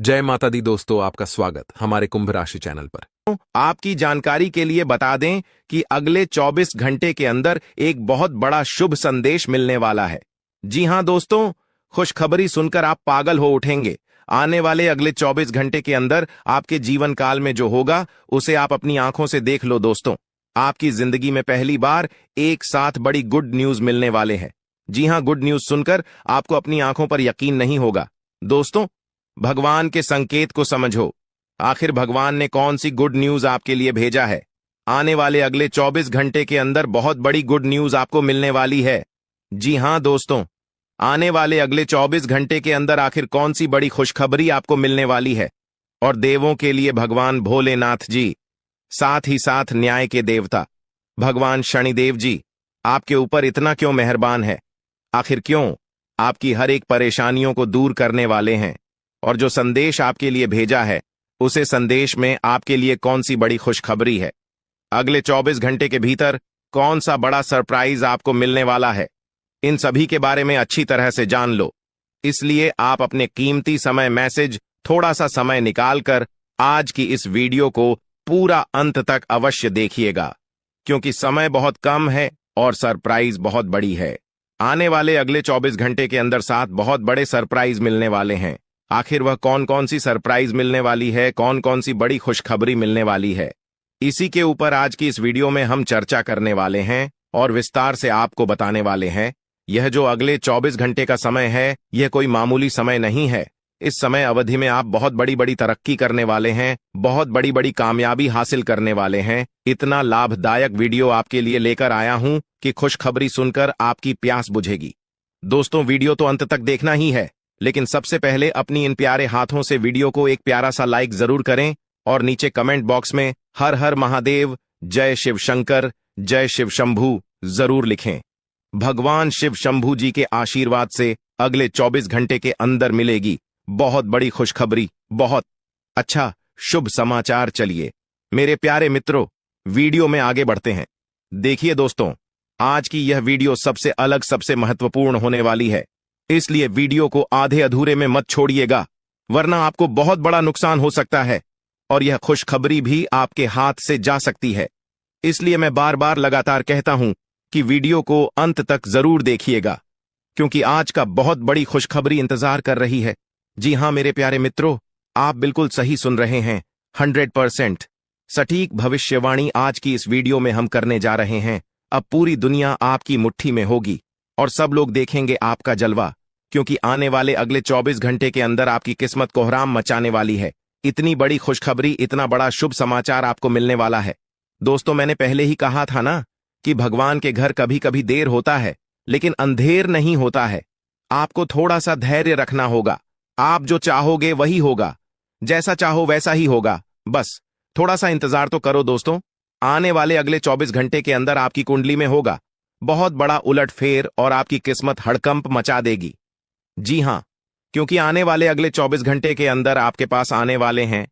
जय माता दी दोस्तों, आपका स्वागत हमारे कुंभ राशि चैनल पर। आपकी जानकारी के लिए बता दें कि अगले 24 घंटे के अंदर एक बहुत बड़ा शुभ संदेश मिलने वाला है। जी हां दोस्तों, खुशखबरी सुनकर आप पागल हो उठेंगे। आने वाले अगले 24 घंटे के अंदर आपके जीवन काल में जो होगा उसे आप अपनी आंखों से देख लो दोस्तों। आपकी जिंदगी में पहली बार एक साथ बड़ी गुड न्यूज मिलने वाले हैं। जी हां, गुड न्यूज सुनकर आपको अपनी आंखों पर यकीन नहीं होगा। दोस्तों, भगवान के संकेत को समझो। आखिर भगवान ने कौन सी गुड न्यूज आपके लिए भेजा है? आने वाले अगले 24 घंटे के अंदर बहुत बड़ी गुड न्यूज आपको मिलने वाली है। जी हां दोस्तों, आने वाले अगले 24 घंटे के अंदर आखिर कौन सी बड़ी खुशखबरी आपको मिलने वाली है? और देवों के लिए भगवान भोलेनाथ जी, साथ ही साथ न्याय के देवता भगवान शनिदेव जी आपके ऊपर इतना क्यों मेहरबान है? आखिर क्यों आपकी हर एक परेशानियों को दूर करने वाले हैं? और जो संदेश आपके लिए भेजा है, उसे संदेश में आपके लिए कौन सी बड़ी खुशखबरी है? अगले 24 घंटे के भीतर कौन सा बड़ा सरप्राइज आपको मिलने वाला है? इन सभी के बारे में अच्छी तरह से जान लो। इसलिए आप अपने कीमती समय मैसेज थोड़ा सा समय निकालकर आज की इस वीडियो को पूरा अंत तक अवश्य देखिएगा, क्योंकि समय बहुत कम है और सरप्राइज बहुत बड़ी है। आने वाले अगले 24 घंटे के अंदर 7 बहुत बड़े सरप्राइज मिलने वाले हैं। आखिर वह कौन कौन सी सरप्राइज मिलने वाली है, कौन कौन सी बड़ी खुशखबरी मिलने वाली है, इसी के ऊपर आज की इस वीडियो में हम चर्चा करने वाले हैं और विस्तार से आपको बताने वाले हैं। यह जो अगले 24 घंटे का समय है, यह कोई मामूली समय नहीं है। इस समय अवधि में आप बहुत बड़ी बड़ी तरक्की करने वाले हैं, बहुत बड़ी बड़ी कामयाबी हासिल करने वाले हैं। इतना लाभदायक वीडियो आपके लिए लेकर आया हूं कि खुशखबरी सुनकर आपकी प्यास बुझेगी। दोस्तों, वीडियो तो अंत तक देखना ही है, लेकिन सबसे पहले अपनी इन प्यारे हाथों से वीडियो को एक प्यारा सा लाइक जरूर करें और नीचे कमेंट बॉक्स में हर हर महादेव, जय शिव शंकर, जय शिव शंभू जरूर लिखें। भगवान शिव शंभू जी के आशीर्वाद से अगले 24 घंटे के अंदर मिलेगी बहुत बड़ी खुशखबरी, बहुत अच्छा शुभ समाचार। चलिए मेरे प्यारे मित्रों, वीडियो में आगे बढ़ते हैं। देखिए दोस्तों, आज की यह वीडियो सबसे अलग, सबसे महत्वपूर्ण होने वाली है, इसलिए वीडियो को आधे अधूरे में मत छोड़िएगा, वरना आपको बहुत बड़ा नुकसान हो सकता है और यह खुशखबरी भी आपके हाथ से जा सकती है। इसलिए मैं बार बार लगातार कहता हूं कि वीडियो को अंत तक जरूर देखिएगा, क्योंकि आज का बहुत बड़ी खुशखबरी इंतजार कर रही है। जी हां मेरे प्यारे मित्रों, आप बिल्कुल सही सुन रहे हैं। 100% सटीक भविष्यवाणी आज की इस वीडियो में हम करने जा रहे हैं। अब पूरी दुनिया आपकी मुट्ठी में होगी और सब लोग देखेंगे आपका जलवा, क्योंकि आने वाले अगले 24 घंटे के अंदर आपकी किस्मत कोहराम मचाने वाली है। इतनी बड़ी खुशखबरी, इतना बड़ा शुभ समाचार आपको मिलने वाला है। दोस्तों, मैंने पहले ही कहा था ना कि भगवान के घर कभी कभी देर होता है, लेकिन अंधेर नहीं होता है। आपको थोड़ा सा धैर्य रखना होगा। आप जो चाहोगे वही होगा, जैसा चाहो वैसा ही होगा। बस थोड़ा सा इंतजार तो करो दोस्तों। आने वाले अगले 24 घंटे के अंदर आपकी कुंडली में होगा बहुत बड़ा उलटफेर और आपकी किस्मत हड़कंप मचा देगी। जी हां, क्योंकि आने वाले अगले 24 घंटे के अंदर आपके पास आने वाले हैं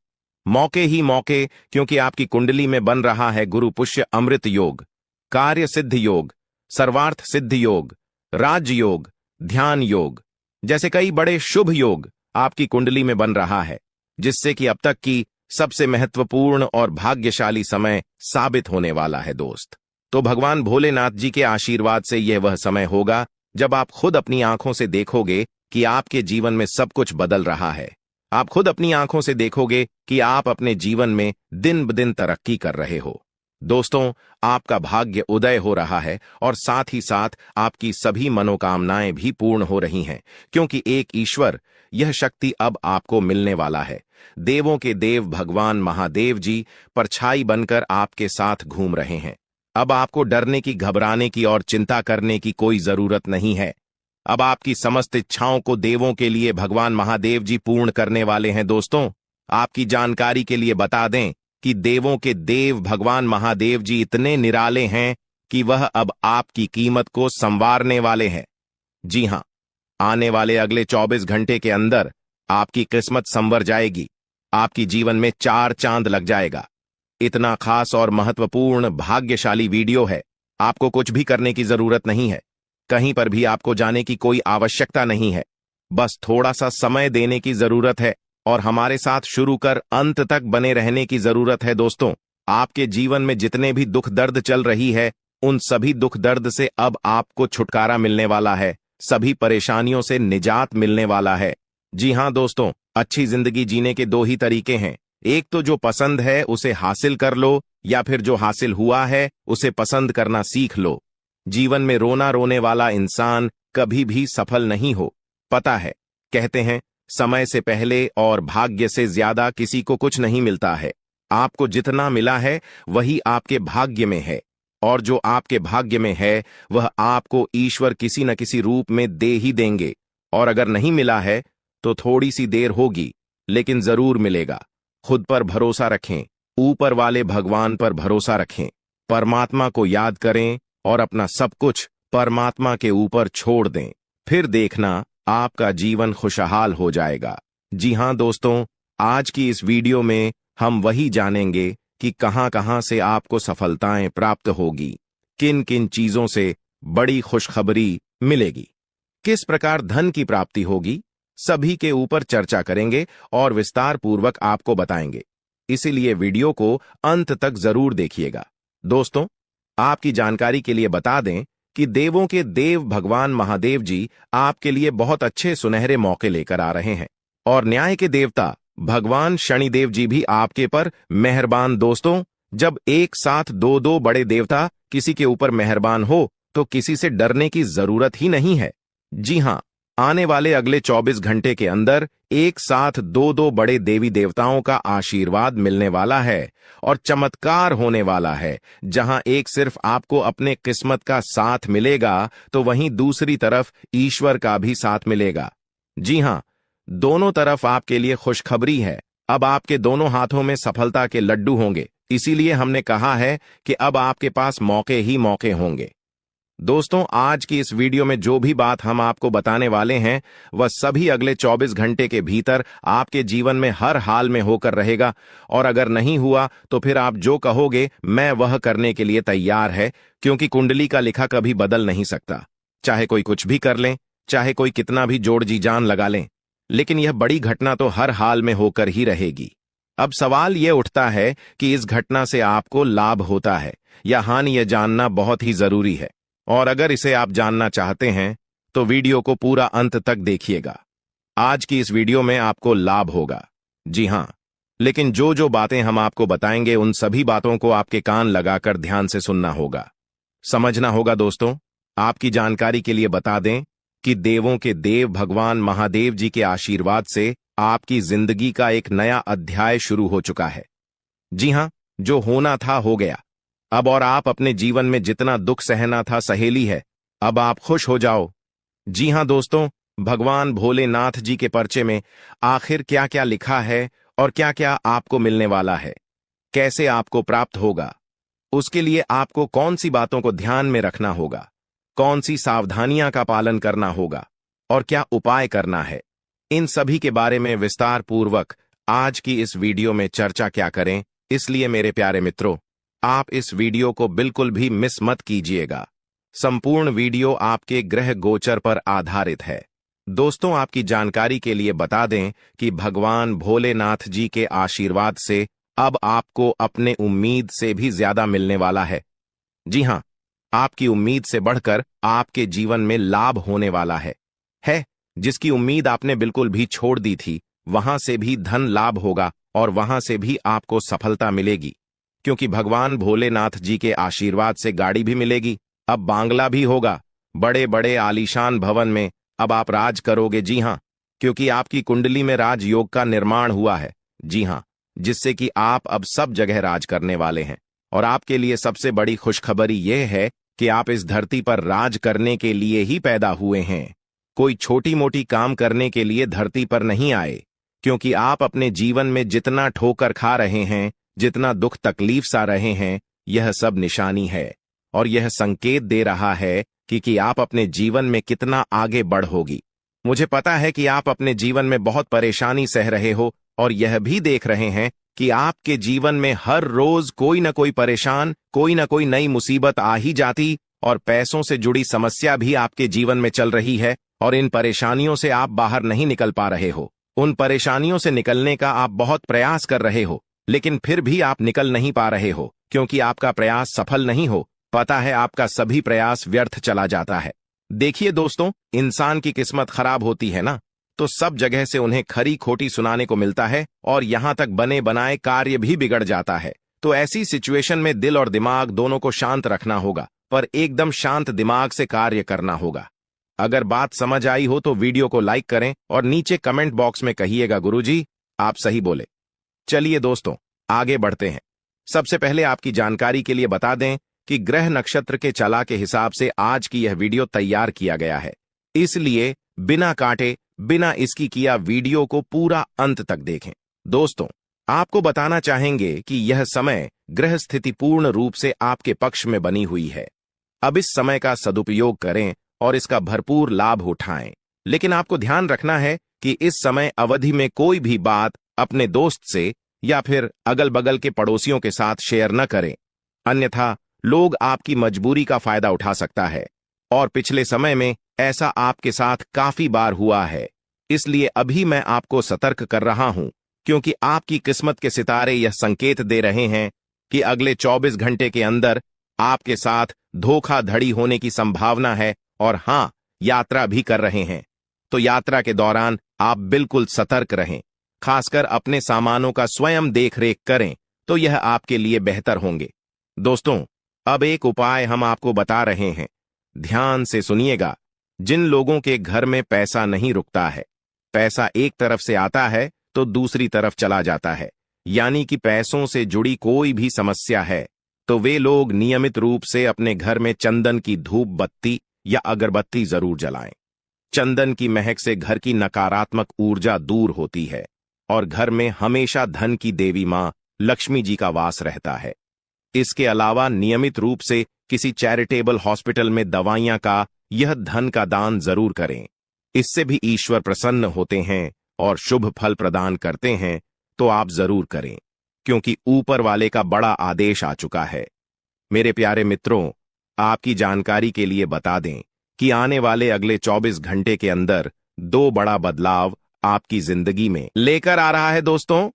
मौके ही मौके, क्योंकि आपकी कुंडली में बन रहा है गुरु पुष्य अमृत योग, कार्य सिद्ध योग, सर्वार्थ सिद्ध योग, राज योग, ध्यान योग जैसे कई बड़े शुभ योग आपकी कुंडली में बन रहा है, जिससे कि अब तक की सबसे महत्वपूर्ण और भाग्यशाली समय साबित होने वाला है दोस्त। तो भगवान भोलेनाथ जी के आशीर्वाद से यह वह समय होगा जब आप खुद अपनी आंखों से देखोगे कि आपके जीवन में सब कुछ बदल रहा है। आप खुद अपनी आंखों से देखोगे कि आप अपने जीवन में दिन ब दिन तरक्की कर रहे हो। दोस्तों, आपका भाग्य उदय हो रहा है और साथ ही साथ आपकी सभी मनोकामनाएं भी पूर्ण हो रही हैं, क्योंकि एक ईश्वर, यह शक्ति अब आपको मिलने वाला है। देवों के देव भगवान महादेव जी परछाई बनकर आपके साथ घूम रहे हैं। अब आपको डरने की, घबराने की और चिंता करने की कोई जरूरत नहीं है। अब आपकी समस्त इच्छाओं को देवों के लिए भगवान महादेव जी पूर्ण करने वाले हैं। दोस्तों, आपकी जानकारी के लिए बता दें कि देवों के देव भगवान महादेव जी इतने निराले हैं कि वह अब आपकी कीमत को संवारने वाले हैं। जी हां, आने वाले अगले 24 घंटे के अंदर आपकी किस्मत संवर जाएगी। आपकी जीवन में 4 चांद लग जाएगा। इतना खास और महत्वपूर्ण भाग्यशाली वीडियो है, आपको कुछ भी करने की जरूरत नहीं है। कहीं पर भी आपको जाने की कोई आवश्यकता नहीं है। बस थोड़ा सा समय देने की जरूरत है और हमारे साथ शुरू कर अंत तक बने रहने की जरूरत है। दोस्तों, आपके जीवन में जितने भी दुख दर्द चल रही है, उन सभी दुख दर्द से अब आपको छुटकारा मिलने वाला है, सभी परेशानियों से निजात मिलने वाला है। जी हां दोस्तों, अच्छी जिंदगी जीने के दो ही तरीके हैं। एक तो जो पसंद है उसे हासिल कर लो, या फिर जो हासिल हुआ है उसे पसंद करना सीख लो। जीवन में रोना रोने वाला इंसान कभी भी सफल नहीं हो। पता है, कहते हैं समय से पहले और भाग्य से ज्यादा किसी को कुछ नहीं मिलता है। आपको जितना मिला है वही आपके भाग्य में है, और जो आपके भाग्य में है वह आपको ईश्वर किसी न किसी रूप में दे ही देंगे। और अगर नहीं मिला है तो थोड़ी सी देर होगी, लेकिन जरूर मिलेगा। खुद पर भरोसा रखें, ऊपर वाले भगवान पर भरोसा रखें, परमात्मा को याद करें और अपना सब कुछ परमात्मा के ऊपर छोड़ दें। फिर देखना आपका जीवन खुशहाल हो जाएगा। जी हां दोस्तों, आज की इस वीडियो में हम वही जानेंगे कि कहां कहां से आपको सफलताएं प्राप्त होगी, किन किन चीजों से बड़ी खुशखबरी मिलेगी, किस प्रकार धन की प्राप्ति होगी, सभी के ऊपर चर्चा करेंगे और विस्तार पूर्वक आपको बताएंगे। इसीलिए वीडियो को अंत तक जरूर देखिएगा। दोस्तों, आपकी जानकारी के लिए बता दें कि देवों के देव भगवान महादेव जी आपके लिए बहुत अच्छे सुनहरे मौके लेकर आ रहे हैं, और न्याय के देवता भगवान शनिदेव जी भी आपके पर मेहरबान। दोस्तों, जब एक साथ दो दो बड़े देवता किसी के ऊपर मेहरबान हो तो किसी से डरने की जरूरत ही नहीं है। जी हां, आने वाले अगले 24 घंटे के अंदर एक साथ दो दो बड़े देवी देवताओं का आशीर्वाद मिलने वाला है और चमत्कार होने वाला है। जहां एक सिर्फ आपको अपने किस्मत का साथ मिलेगा, तो वहीं दूसरी तरफ ईश्वर का भी साथ मिलेगा। जी हां, दोनों तरफ आपके लिए खुशखबरी है। अब आपके दोनों हाथों में सफलता के लड्डू होंगे। इसीलिए हमने कहा है कि अब आपके पास मौके ही मौके होंगे। दोस्तों, आज की इस वीडियो में जो भी बात हम आपको बताने वाले हैं वह सभी अगले 24 घंटे के भीतर आपके जीवन में हर हाल में होकर रहेगा, और अगर नहीं हुआ तो फिर आप जो कहोगे मैं वह करने के लिए तैयार है, क्योंकि कुंडली का लिखा कभी बदल नहीं सकता। चाहे कोई कुछ भी कर लें, चाहे कोई कितना भी जोड़ जी जान लगा लें, लेकिन यह बड़ी घटना तो हर हाल में होकर ही रहेगी। अब सवाल यह उठता है कि इस घटना से आपको लाभ होता है या हानि, यह जानना बहुत ही जरूरी है। और अगर इसे आप जानना चाहते हैं तो वीडियो को पूरा अंत तक देखिएगा। आज की इस वीडियो में आपको लाभ होगा। जी हां, लेकिन जो जो बातें हम आपको बताएंगे उन सभी बातों को आपके कान लगाकर ध्यान से सुनना होगा, समझना होगा। दोस्तों, आपकी जानकारी के लिए बता दें कि देवों के देव भगवान महादेव जी के आशीर्वाद से आपकी जिंदगी का एक नया अध्याय शुरू हो चुका है। जी हां, जो होना था हो गया अब, और आप अपने जीवन में जितना दुख सहना था सहेली है। अब आप खुश हो जाओ। जी हां दोस्तों, भगवान भोलेनाथ जी के पर्चे में आखिर क्या क्या लिखा है और क्या क्या आपको मिलने वाला है, कैसे आपको प्राप्त होगा, उसके लिए आपको कौन सी बातों को ध्यान में रखना होगा, कौन सी सावधानियां का पालन करना होगा और क्या उपाय करना है, इन सभी के बारे में विस्तार पूर्वक आज की इस वीडियो में चर्चा क्या करें। इसलिए मेरे प्यारे मित्रों, आप इस वीडियो को बिल्कुल भी मिस मत कीजिएगा। संपूर्ण वीडियो आपके ग्रह गोचर पर आधारित है। दोस्तों, आपकी जानकारी के लिए बता दें कि भगवान भोलेनाथ जी के आशीर्वाद से अब आपको अपने उम्मीद से भी ज्यादा मिलने वाला है। जी हां, आपकी उम्मीद से बढ़कर आपके जीवन में लाभ होने वाला है। जिसकी उम्मीद आपने बिल्कुल भी छोड़ दी थी, वहां से भी धन लाभ होगा और वहां से भी आपको सफलता मिलेगी, क्योंकि भगवान भोलेनाथ जी के आशीर्वाद से गाड़ी भी मिलेगी, अब बांग्ला भी होगा, बड़े बड़े आलीशान भवन में अब आप राज करोगे। जी हां, क्योंकि आपकी कुंडली में राजयोग का निर्माण हुआ है। जी हां, जिससे कि आप अब सब जगह राज करने वाले हैं। और आपके लिए सबसे बड़ी खुशखबरी यह है कि आप इस धरती पर राज करने के लिए ही पैदा हुए हैं। कोई छोटी मोटी काम करने के लिए धरती पर नहीं आए, क्योंकि आप अपने जीवन में जितना ठोकर खा रहे हैं, जितना दुख तकलीफ सा रहे हैं, यह सब निशानी है और यह संकेत दे रहा है कि आप अपने जीवन में कितना आगे बढ़ोगी। मुझे पता है कि आप अपने जीवन में बहुत परेशानी सह रहे हो और यह भी देख रहे हैं कि आपके जीवन में हर रोज कोई न कोई परेशान, कोई न कोई नई मुसीबत आ ही जाती, और पैसों से जुड़ी समस्या भी आपके जीवन में चल रही है और इन परेशानियों से आप बाहर नहीं निकल पा रहे हो। उन परेशानियों से निकलने का आप बहुत प्रयास कर रहे हो, लेकिन फिर भी आप निकल नहीं पा रहे हो क्योंकि आपका प्रयास सफल नहीं हो। पता है आपका सभी प्रयास व्यर्थ चला जाता है। देखिए दोस्तों, इंसान की किस्मत खराब होती है ना, तो सब जगह से उन्हें खरी खोटी सुनाने को मिलता है और यहां तक बने बनाए कार्य भी बिगड़ जाता है। तो ऐसी सिचुएशन में दिल और दिमाग दोनों को शांत रखना होगा, पर एकदम शांत दिमाग से कार्य करना होगा। अगर बात समझ आई हो तो वीडियो को लाइक करें और नीचे कमेंट बॉक्स में कहिएगा गुरुजी आप सही बोले। चलिए दोस्तों, आगे बढ़ते हैं। सबसे पहले आपकी जानकारी के लिए बता दें कि ग्रह नक्षत्र के चला के हिसाब से आज की यह वीडियो तैयार किया गया है, इसलिए बिना काटे बिना इसकी किया वीडियो को पूरा अंत तक देखें। दोस्तों, आपको बताना चाहेंगे कि यह समय ग्रह स्थिति पूर्ण रूप से आपके पक्ष में बनी हुई है। अब इस समय का सदुपयोग करें और इसका भरपूर लाभ उठाएं। लेकिन आपको ध्यान रखना है कि इस समय अवधि में कोई भी बात अपने दोस्त से या फिर अगल बगल के पड़ोसियों के साथ शेयर न करें, अन्यथा लोग आपकी मजबूरी का फायदा उठा सकता है। और पिछले समय में ऐसा आपके साथ काफी बार हुआ है, इसलिए अभी मैं आपको सतर्क कर रहा हूं, क्योंकि आपकी किस्मत के सितारे यह संकेत दे रहे हैं कि अगले 24 घंटे के अंदर आपके साथ धोखाधड़ी होने की संभावना है। और हां, यात्रा भी कर रहे हैं, तो यात्रा के दौरान आप बिल्कुल सतर्क रहें। खासकर अपने सामानों का स्वयं देखरेख करें, तो यह आपके लिए बेहतर होंगे। दोस्तों, अब एक उपाय हम आपको बता रहे हैं, ध्यान से सुनिएगा। जिन लोगों के घर में पैसा नहीं रुकता है, पैसा एक तरफ से आता है तो दूसरी तरफ चला जाता है, यानी कि पैसों से जुड़ी कोई भी समस्या है, तो वे लोग नियमित रूप से अपने घर में चंदन की धूप बत्ती या अगरबत्ती जरूर जलाएं। चंदन की महक से घर की नकारात्मक ऊर्जा दूर होती है और घर में हमेशा धन की देवी मां लक्ष्मी जी का वास रहता है। इसके अलावा नियमित रूप से किसी चैरिटेबल हॉस्पिटल में दवाइयां का यह धन का दान जरूर करें। इससे भी ईश्वर प्रसन्न होते हैं और शुभ फल प्रदान करते हैं, तो आप जरूर करें, क्योंकि ऊपर वाले का बड़ा आदेश आ चुका है। मेरे प्यारे मित्रों, आपकी जानकारी के लिए बता दें कि आने वाले अगले 24 घंटे के अंदर 2 बड़ा बदलाव आपकी जिंदगी में लेकर आ रहा है। दोस्तों,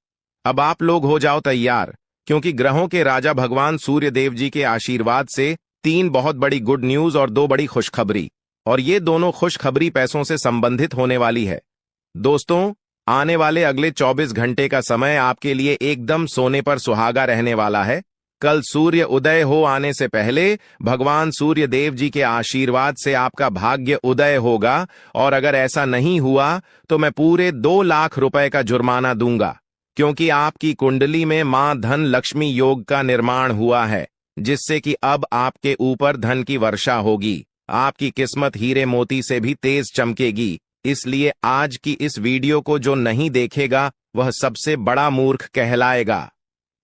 अब आप लोग हो जाओ तैयार, क्योंकि ग्रहों के राजा भगवान सूर्य देव जी के आशीर्वाद से 3 बहुत बड़ी गुड न्यूज और 2 बड़ी खुशखबरी, और ये दोनों खुशखबरी पैसों से संबंधित होने वाली है। दोस्तों, आने वाले अगले 24 घंटे का समय आपके लिए एकदम सोने पर सुहागा रहने वाला है। कल सूर्य उदय हो आने से पहले भगवान सूर्य देव जी के आशीर्वाद से आपका भाग्य उदय होगा, और अगर ऐसा नहीं हुआ तो मैं पूरे 2 लाख रुपए का जुर्माना दूंगा, क्योंकि आपकी कुंडली में मां धन लक्ष्मी योग का निर्माण हुआ है, जिससे कि अब आपके ऊपर धन की वर्षा होगी। आपकी किस्मत हीरे मोती से भी तेज चमकेगी। इसलिए आज की इस वीडियो को जो नहीं देखेगा वह सबसे बड़ा मूर्ख कहलाएगा।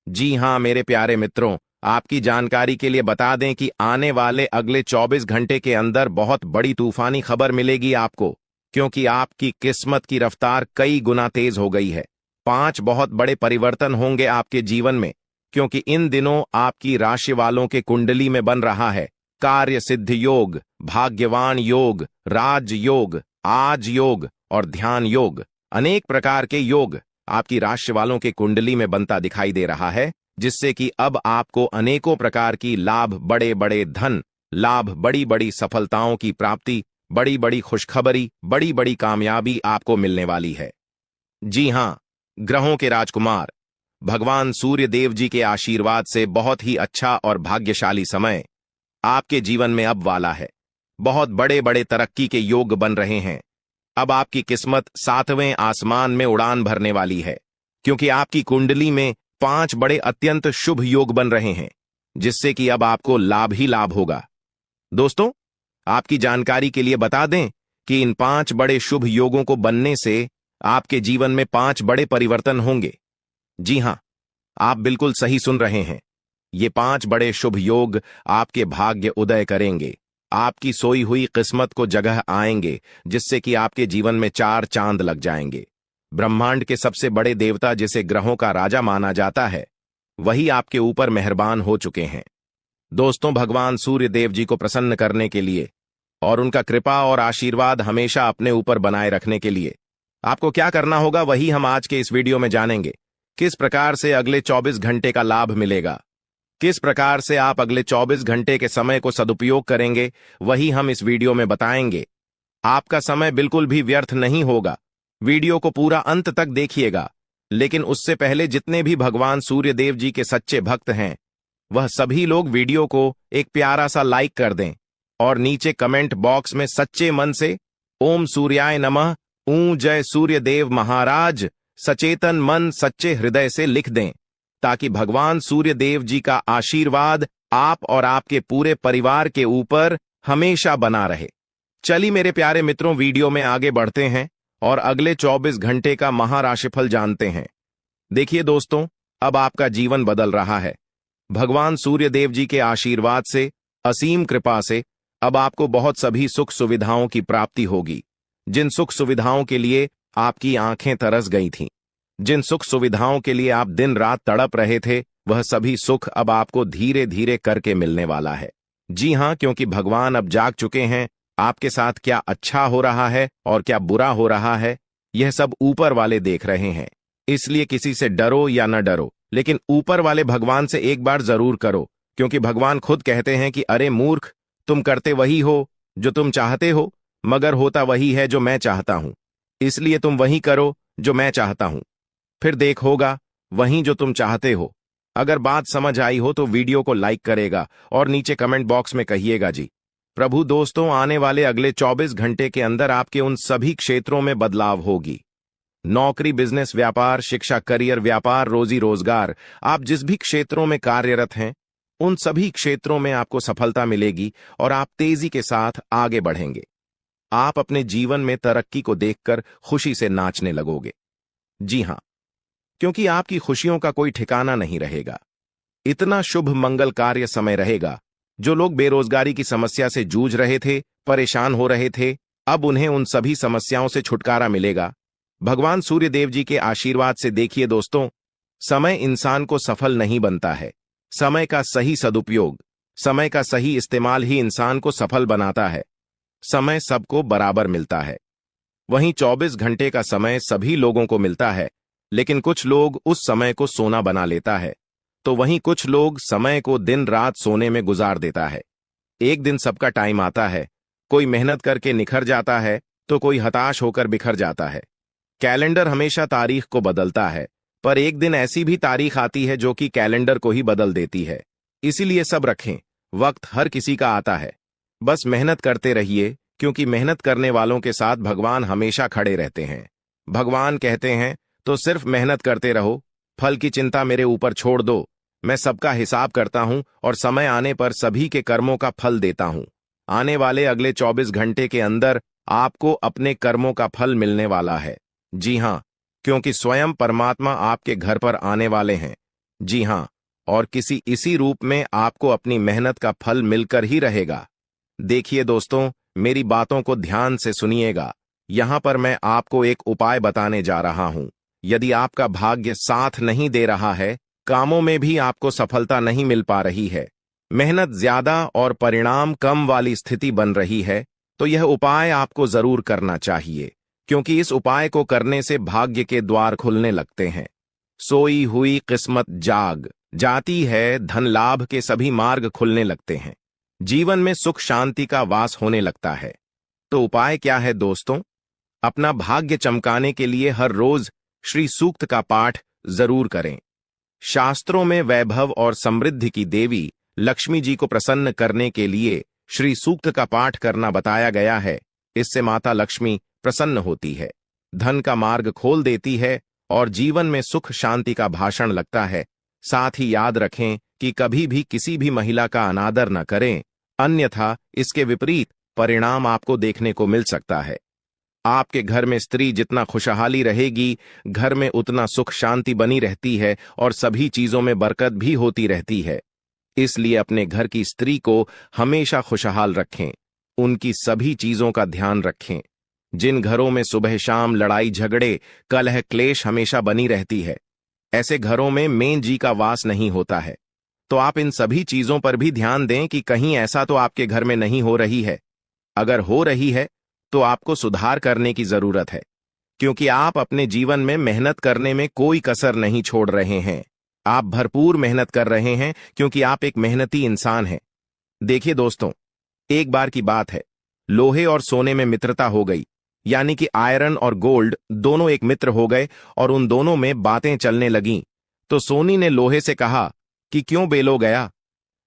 जी हां मेरे प्यारे मित्रों, आपकी जानकारी के लिए बता दें कि आने वाले अगले 24 घंटे के अंदर बहुत बड़ी तूफानी खबर मिलेगी आपको, क्योंकि आपकी किस्मत की रफ्तार कई गुना तेज हो गई है। 5 बहुत बड़े परिवर्तन होंगे आपके जीवन में, क्योंकि इन दिनों आपकी राशि वालों के कुंडली में बन रहा है कार्य सिद्ध योग, भाग्यवान योग, राज योग, आज योग और ध्यान योग। अनेक प्रकार के योग आपकी राशि वालों के कुंडली में बनता दिखाई दे रहा है, जिससे कि अब आपको अनेकों प्रकार की लाभ, बड़े बड़े धन लाभ, बड़ी बड़ी सफलताओं की प्राप्ति, बड़ी बड़ी खुशखबरी, बड़ी बड़ी कामयाबी आपको मिलने वाली है। जी हां, ग्रहों के राजकुमार भगवान सूर्य देव जी के आशीर्वाद से बहुत ही अच्छा और भाग्यशाली समय आपके जीवन में अब वाला है। बहुत बड़े बड़े तरक्की के योग बन रहे हैं। अब आपकी किस्मत 7वें आसमान में उड़ान भरने वाली है, क्योंकि आपकी कुंडली में 5 बड़े अत्यंत शुभ योग बन रहे हैं, जिससे कि अब आपको लाभ ही लाभ होगा। दोस्तों, आपकी जानकारी के लिए बता दें कि इन 5 बड़े शुभ योगों को बनने से आपके जीवन में 5 बड़े परिवर्तन होंगे। जी हां, आप बिल्कुल सही सुन रहे हैं। ये 5 बड़े शुभ योग आपके भाग्य उदय करेंगे, आपकी सोई हुई किस्मत को जगह आएंगे, जिससे कि आपके जीवन में 4 चांद लग जाएंगे। ब्रह्मांड के सबसे बड़े देवता, जिसे ग्रहों का राजा माना जाता है, वही आपके ऊपर मेहरबान हो चुके हैं। दोस्तों, भगवान सूर्य देव जी को प्रसन्न करने के लिए और उनका कृपा और आशीर्वाद हमेशा अपने ऊपर बनाए रखने के लिए आपको क्या करना होगा वही हम आज के इस वीडियो में जानेंगे। किस प्रकार से अगले 24 घंटे का लाभ मिलेगा, किस प्रकार से आप अगले 24 घंटे के समय को सदुपयोग करेंगे, वही हम इस वीडियो में बताएंगे। आपका समय बिल्कुल भी व्यर्थ नहीं होगा। वीडियो को पूरा अंत तक देखिएगा। लेकिन उससे पहले जितने भी भगवान सूर्य देव जी के सच्चे भक्त हैं, वह सभी लोग वीडियो को एक प्यारा सा लाइक कर दें और नीचे कमेंट बॉक्स में सच्चे मन से ओम सूर्याय नमः, जय सूर्य देव महाराज, सचेतन मन सच्चे हृदय से लिख दें, ताकि भगवान सूर्य देव जी का आशीर्वाद आप और आपके पूरे परिवार के ऊपर हमेशा बना रहे। चलिए मेरे प्यारे मित्रों, वीडियो में आगे बढ़ते हैं और अगले 24 घंटे का महाराशिफल जानते हैं। देखिए दोस्तों, अब आपका जीवन बदल रहा है। भगवान सूर्य देव जी के आशीर्वाद से, असीम कृपा से अब आपको बहुत सभी सुख सुविधाओं की प्राप्ति होगी। जिन सुख सुविधाओं के लिए आपकी आंखें तरस गई थीं, जिन सुख सुविधाओं के लिए आप दिन रात तड़प रहे थे, वह सभी सुख अब आपको धीरे धीरे करके मिलने वाला है। जी हां, क्योंकि भगवान अब जाग चुके हैं। आपके साथ क्या अच्छा हो रहा है और क्या बुरा हो रहा है, यह सब ऊपर वाले देख रहे हैं। इसलिए किसी से डरो या न डरो, लेकिन ऊपर वाले भगवान से एक बार जरूर करो, क्योंकि भगवान खुद कहते हैं कि अरे मूर्ख, तुम करते वही हो जो तुम चाहते हो, मगर होता वही है जो मैं चाहता हूं। इसलिए तुम वही करो जो मैं चाहता हूं, फिर देख होगा वही जो तुम चाहते हो। अगर बात समझ आई हो तो वीडियो को लाइक करेगा और नीचे कमेंट बॉक्स में कहिएगा जी। प्रभु दोस्तों, आने वाले अगले 24 घंटे के अंदर आपके उन सभी क्षेत्रों में बदलाव होगी। नौकरी, बिजनेस, व्यापार, शिक्षा, करियर, व्यापार, रोजी रोजगार, आप जिस भी क्षेत्रों में कार्यरत हैं, उन सभी क्षेत्रों में आपको सफलता मिलेगी और आप तेजी के साथ आगे बढ़ेंगे। आप अपने जीवन में तरक्की को देखकर खुशी से नाचने लगोगे। जी हां, क्योंकि आपकी खुशियों का कोई ठिकाना नहीं रहेगा। इतना शुभ मंगल कार्य समय रहेगा। जो लोग बेरोजगारी की समस्या से जूझ रहे थे, परेशान हो रहे थे, अब उन्हें उन सभी समस्याओं से छुटकारा मिलेगा भगवान सूर्य देव जी के आशीर्वाद से। देखिए दोस्तों, समय इंसान को सफल नहीं बनता है। समय का सही सदुपयोग, समय का सही इस्तेमाल ही इंसान को सफल बनाता है। समय सबको बराबर मिलता है। वहीं 24 घंटे का समय सभी लोगों को मिलता है, लेकिन कुछ लोग उस समय को सोना बना लेता है, तो वहीं कुछ लोग समय को दिन रात सोने में गुजार देता है। एक दिन सबका टाइम आता है। कोई मेहनत करके निखर जाता है तो कोई हताश होकर बिखर जाता है। कैलेंडर हमेशा तारीख को बदलता है, पर एक दिन ऐसी भी तारीख आती है जो कि कैलेंडर को ही बदल देती है। इसीलिए सब रखें, वक्त हर किसी का आता है। बस मेहनत करते रहिए, क्योंकि मेहनत करने वालों के साथ भगवान हमेशा खड़े रहते हैं। भगवान कहते हैं तो सिर्फ मेहनत करते रहो, फल की चिंता मेरे ऊपर छोड़ दो। मैं सबका हिसाब करता हूं और समय आने पर सभी के कर्मों का फल देता हूं। आने वाले अगले 24 घंटे के अंदर आपको अपने कर्मों का फल मिलने वाला है। जी हां, क्योंकि स्वयं परमात्मा आपके घर पर आने वाले हैं। जी हां, और किसी इसी रूप में आपको अपनी मेहनत का फल मिलकर ही रहेगा। देखिए दोस्तों, मेरी बातों को ध्यान से सुनिएगा। यहां पर मैं आपको एक उपाय बताने जा रहा हूं। यदि आपका भाग्य साथ नहीं दे रहा है, कामों में भी आपको सफलता नहीं मिल पा रही है, मेहनत ज्यादा और परिणाम कम वाली स्थिति बन रही है, तो यह उपाय आपको जरूर करना चाहिए, क्योंकि इस उपाय को करने से भाग्य के द्वार खुलने लगते हैं। सोई हुई किस्मत जाग जाती है, धन लाभ के सभी मार्ग खुलने लगते हैं, जीवन में सुख शांति का वास होने लगता है। तो उपाय क्या है दोस्तों? अपना भाग्य चमकाने के लिए हर रोज श्री सूक्त का पाठ जरूर करें। शास्त्रों में वैभव और समृद्धि की देवी लक्ष्मी जी को प्रसन्न करने के लिए श्री सूक्त का पाठ करना बताया गया है। इससे माता लक्ष्मी प्रसन्न होती है, धन का मार्ग खोल देती है और जीवन में सुख शांति का भाषण लगता है। साथ ही याद रखें कि कभी भी किसी भी महिला का अनादर न करें, अन्यथा इसके विपरीत परिणाम आपको देखने को मिल सकता है। आपके घर में स्त्री जितना खुशहाली रहेगी, घर में उतना सुख शांति बनी रहती है और सभी चीजों में बरकत भी होती रहती है। इसलिए अपने घर की स्त्री को हमेशा खुशहाल रखें, उनकी सभी चीजों का ध्यान रखें। जिन घरों में सुबह शाम लड़ाई झगड़े कलह क्लेश हमेशा बनी रहती है, ऐसे घरों में मेन जी का वास नहीं होता है। तो आप इन सभी चीजों पर भी ध्यान दें कि कहीं ऐसा तो आपके घर में नहीं हो रही है। अगर हो रही है तो आपको सुधार करने की जरूरत है, क्योंकि आप अपने जीवन में मेहनत करने में कोई कसर नहीं छोड़ रहे हैं। आप भरपूर मेहनत कर रहे हैं क्योंकि आप एक मेहनती इंसान हैं। देखिए दोस्तों, एक बार की बात है, लोहे और सोने में मित्रता हो गई, यानी कि आयरन और गोल्ड दोनों एक मित्र हो गए और उन दोनों में बातें चलने लगीं। तो सोनी ने लोहे से कहा कि क्यों बेलो गया,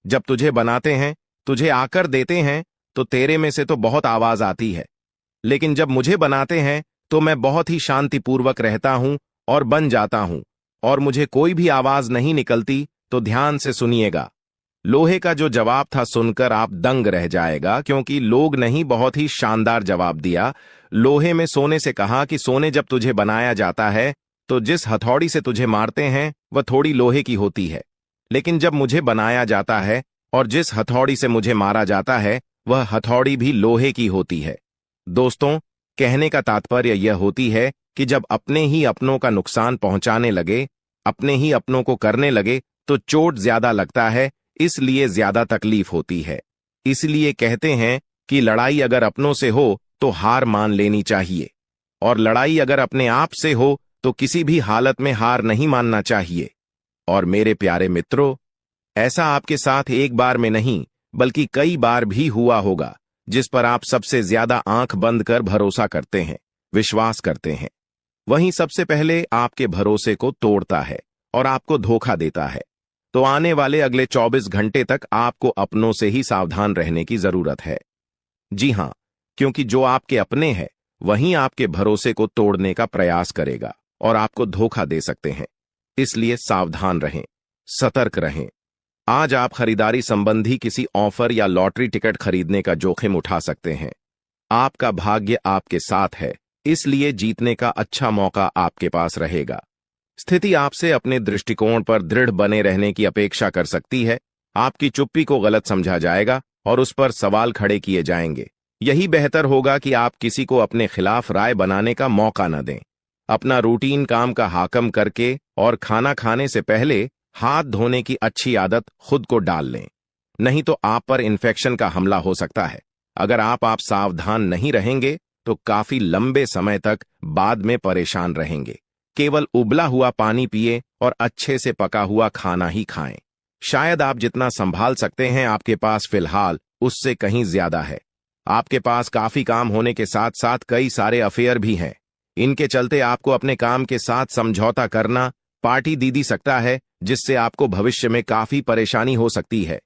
जब तुझे बनाते हैं, तुझे आकर देते हैं, तो तेरे में से तो बहुत आवाज आती है, लेकिन जब मुझे बनाते हैं तो मैं बहुत ही शांतिपूर्वक रहता हूं और बन जाता हूं, और मुझे कोई भी आवाज नहीं निकलती। तो ध्यान से सुनिएगा। लोहे का जो जवाब था सुनकर आप दंग रह जाएगा, क्योंकि लोग नहीं, बहुत ही शानदार जवाब दिया। लोहे में सोने से कहा कि सोने, जब तुझे बनाया जाता है तो जिस हथौड़ी से तुझे मारते हैं वह थोड़ी लोहे की होती है, लेकिन जब मुझे बनाया जाता है और जिस हथौड़ी से मुझे मारा जाता है वह हथौड़ी भी लोहे की होती है। दोस्तों, कहने का तात्पर्य यह होती है कि जब अपने ही अपनों का नुकसान पहुंचाने लगे, अपने ही अपनों को करने लगे, तो चोट ज्यादा लगता है, इसलिए ज्यादा तकलीफ होती है। इसलिए कहते हैं कि लड़ाई अगर अपनों से हो तो हार मान लेनी चाहिए, और लड़ाई अगर अपने आप से हो तो किसी भी हालत में हार नहीं मानना चाहिए। और मेरे प्यारे मित्रों, ऐसा आपके साथ एक बार में नहीं बल्कि कई बार भी हुआ होगा, जिस पर आप सबसे ज्यादा आंख बंद कर भरोसा करते हैं, विश्वास करते हैं, वहीं सबसे पहले आपके भरोसे को तोड़ता है और आपको धोखा देता है। तो आने वाले अगले 24 घंटे तक आपको अपनों से ही सावधान रहने की जरूरत है। जी हां, क्योंकि जो आपके अपने हैं वहीं आपके भरोसे को तोड़ने का प्रयास करेगा और आपको धोखा दे सकते हैं। इसलिए सावधान रहें, सतर्क रहें। आज आप खरीदारी संबंधी किसी ऑफर या लॉटरी टिकट खरीदने का जोखिम उठा सकते हैं। आपका भाग्य आपके साथ है, इसलिए जीतने का अच्छा मौका आपके पास रहेगा। स्थिति आपसे अपने दृष्टिकोण पर दृढ़ बने रहने की अपेक्षा कर सकती है। आपकी चुप्पी को गलत समझा जाएगा और उस पर सवाल खड़े किए जाएंगे। यही बेहतर होगा कि आप किसी को अपने खिलाफ राय बनाने का मौका न दें। अपना रूटीन काम का हाकम करके और खाना खाने से पहले हाथ धोने की अच्छी आदत खुद को डाल लें, नहीं तो आप पर इन्फेक्शन का हमला हो सकता है। अगर आप सावधान नहीं रहेंगे तो काफी लंबे समय तक बाद में परेशान रहेंगे। केवल उबला हुआ पानी पिए और अच्छे से पका हुआ खाना ही खाएं। शायद आप जितना संभाल सकते हैं आपके पास फिलहाल उससे कहीं ज्यादा है। आपके पास काफी काम होने के साथ साथ कई सारे अफेयर भी हैं। इनके चलते आपको अपने काम के साथ समझौता करना पार्टी दी सकता है, जिससे आपको भविष्य में काफी परेशानी हो सकती है।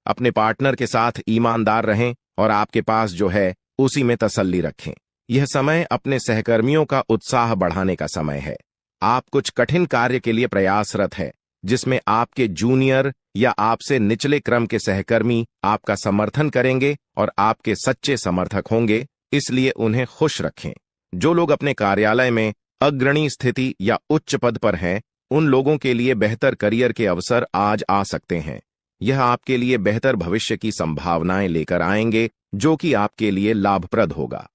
अपने पार्टनर के साथ ईमानदार रहें और आपके पास जो है उसी में तसल्ली रखें। यह समय अपने सहकर्मियों का उत्साह बढ़ाने का समय है। आप कुछ कठिन कार्य के लिए प्रयासरत हैं, जिसमें आपके जूनियर या आपसे निचले क्रम के सहकर्मी आपका समर्थन करेंगे और आपके सच्चे समर्थक होंगे, इसलिए उन्हें खुश रखें। जो लोग अपने कार्यालय में अग्रणी स्थिति या उच्च पद पर हैं, उन लोगों के लिए बेहतर करियर के अवसर आज आ सकते हैं। यह आपके लिए बेहतर भविष्य की संभावनाएं लेकर आएंगे, जो कि आपके लिए लाभप्रद होगा।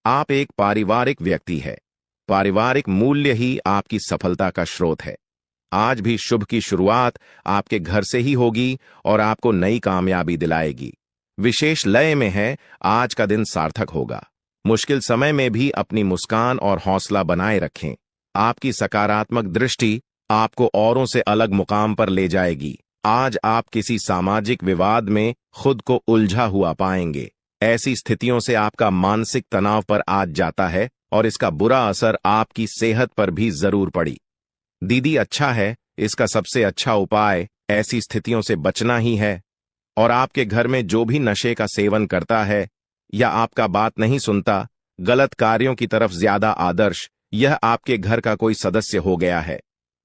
आप एक पारिवारिक व्यक्ति हैं। पारिवारिक मूल्य ही आपकी सफलता का स्रोत है। आज भी शुभ की शुरुआत आपके घर से ही होगी और आपको नई कामयाबी दिलाएगी। विशेष लय में है, आज का दिन सार्थक होगा। मुश्किल समय में भी अपनी मुस्कान और हौसला बनाए रखें। आपकी सकारात्मक दृष्टि आपको औरों से अलग मुकाम पर ले जाएगी। आज आप किसी सामाजिक विवाद में खुद को उलझा हुआ पाएंगे। ऐसी स्थितियों से आपका मानसिक तनाव पर आज जाता है और इसका बुरा असर आपकी सेहत पर भी जरूर पड़ी। दीदी, अच्छा है, इसका सबसे अच्छा उपाय ऐसी स्थितियों से बचना ही है। और आपके घर में जो भी नशे का सेवन करता है या आपका बात नहीं सुनता, गलत कार्यों की तरफ ज्यादा आदर्श, यह आपके घर का कोई सदस्य हो गया है।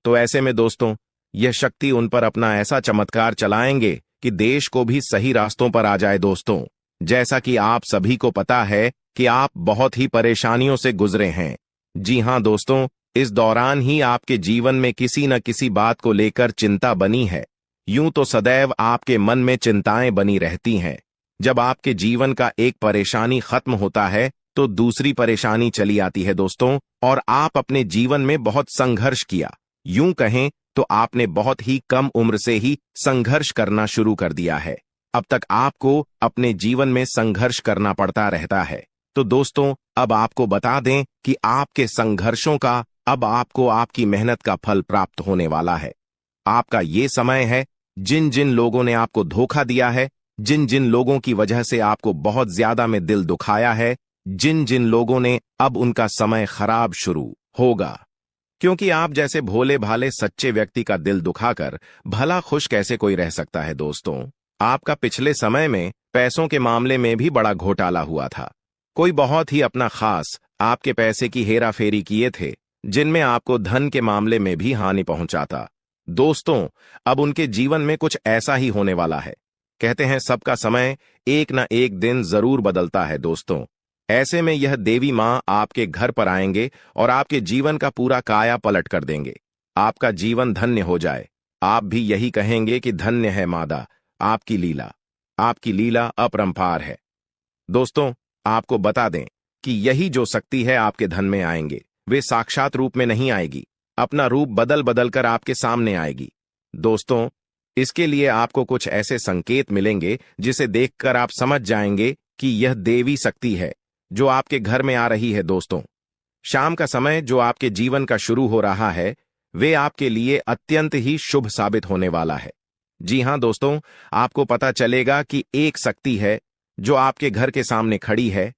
तो ऐसे में दोस्तों, यह शक्ति उन पर अपना ऐसा चमत्कार चलाएंगे कि देश को भी सही रास्तों पर आ जाए। दोस्तों, जैसा कि आप सभी को पता है कि आप बहुत ही परेशानियों से गुजरे हैं। जी हां दोस्तों, इस दौरान ही आपके जीवन में किसी न किसी बात को लेकर चिंता बनी है। यूं तो सदैव आपके मन में चिंताएं बनी रहती हैं। जब आपके जीवन का एक परेशानी खत्म होता है तो दूसरी परेशानी चली आती है दोस्तों, और आप अपने जीवन में बहुत संघर्ष किया। यूं कहें तो आपने बहुत ही कम उम्र से ही संघर्ष करना शुरू कर दिया है। अब तक आपको अपने जीवन में संघर्ष करना पड़ता रहता है। तो दोस्तों अब आपको बता दें कि आपके संघर्षों का अब आपको आपकी मेहनत का फल प्राप्त होने वाला है। आपका ये समय है, जिन जिन लोगों ने आपको धोखा दिया है, जिन जिन लोगों की वजह से आपको बहुत ज्यादा में दिल दुखाया है, जिन जिन लोगों ने, अब उनका समय खराब शुरू होगा। क्योंकि आप जैसे भोले भाले सच्चे व्यक्ति का दिल दुखाकर भला खुश कैसे कोई रह सकता है दोस्तों। आपका पिछले समय में पैसों के मामले में भी बड़ा घोटाला हुआ था। कोई बहुत ही अपना खास आपके पैसे की हेरा फेरी किए थे, जिनमें आपको धन के मामले में भी हानि पहुंचाता। दोस्तों अब उनके जीवन में कुछ ऐसा ही होने वाला है। कहते हैं सबका समय एक न एक दिन जरूर बदलता है दोस्तों। ऐसे में यह देवी मां आपके घर पर आएंगे और आपके जीवन का पूरा काया पलट कर देंगे। आपका जीवन धन्य हो जाए। आप भी यही कहेंगे कि धन्य है मादा, आपकी लीला। आपकी लीला अपरंपार है। दोस्तों आपको बता दें कि यही जो शक्ति है आपके धन में आएंगे, वे साक्षात रूप में नहीं आएगी, अपना रूप बदल बदल कर आपके सामने आएगी। दोस्तों इसके लिए आपको कुछ ऐसे संकेत मिलेंगे जिसे देखकर आप समझ जाएंगे कि यह देवी शक्ति है जो आपके घर में आ रही है। दोस्तों शाम का समय जो आपके जीवन का शुरू हो रहा है, वे आपके लिए अत्यंत ही शुभ साबित होने वाला है। जी हां दोस्तों, आपको पता चलेगा कि एक शक्ति है जो आपके घर के सामने खड़ी है।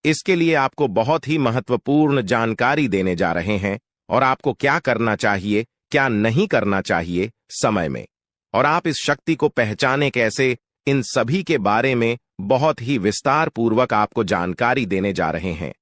इसके लिए आपको बहुत ही महत्वपूर्ण जानकारी देने जा रहे हैं और आपको क्या करना चाहिए, क्या नहीं करना चाहिए समय में, और आप इस शक्ति को पहचाने कैसे, इन सभी के बारे में बहुत ही विस्तार पूर्वक आपको जानकारी देने जा रहे हैं।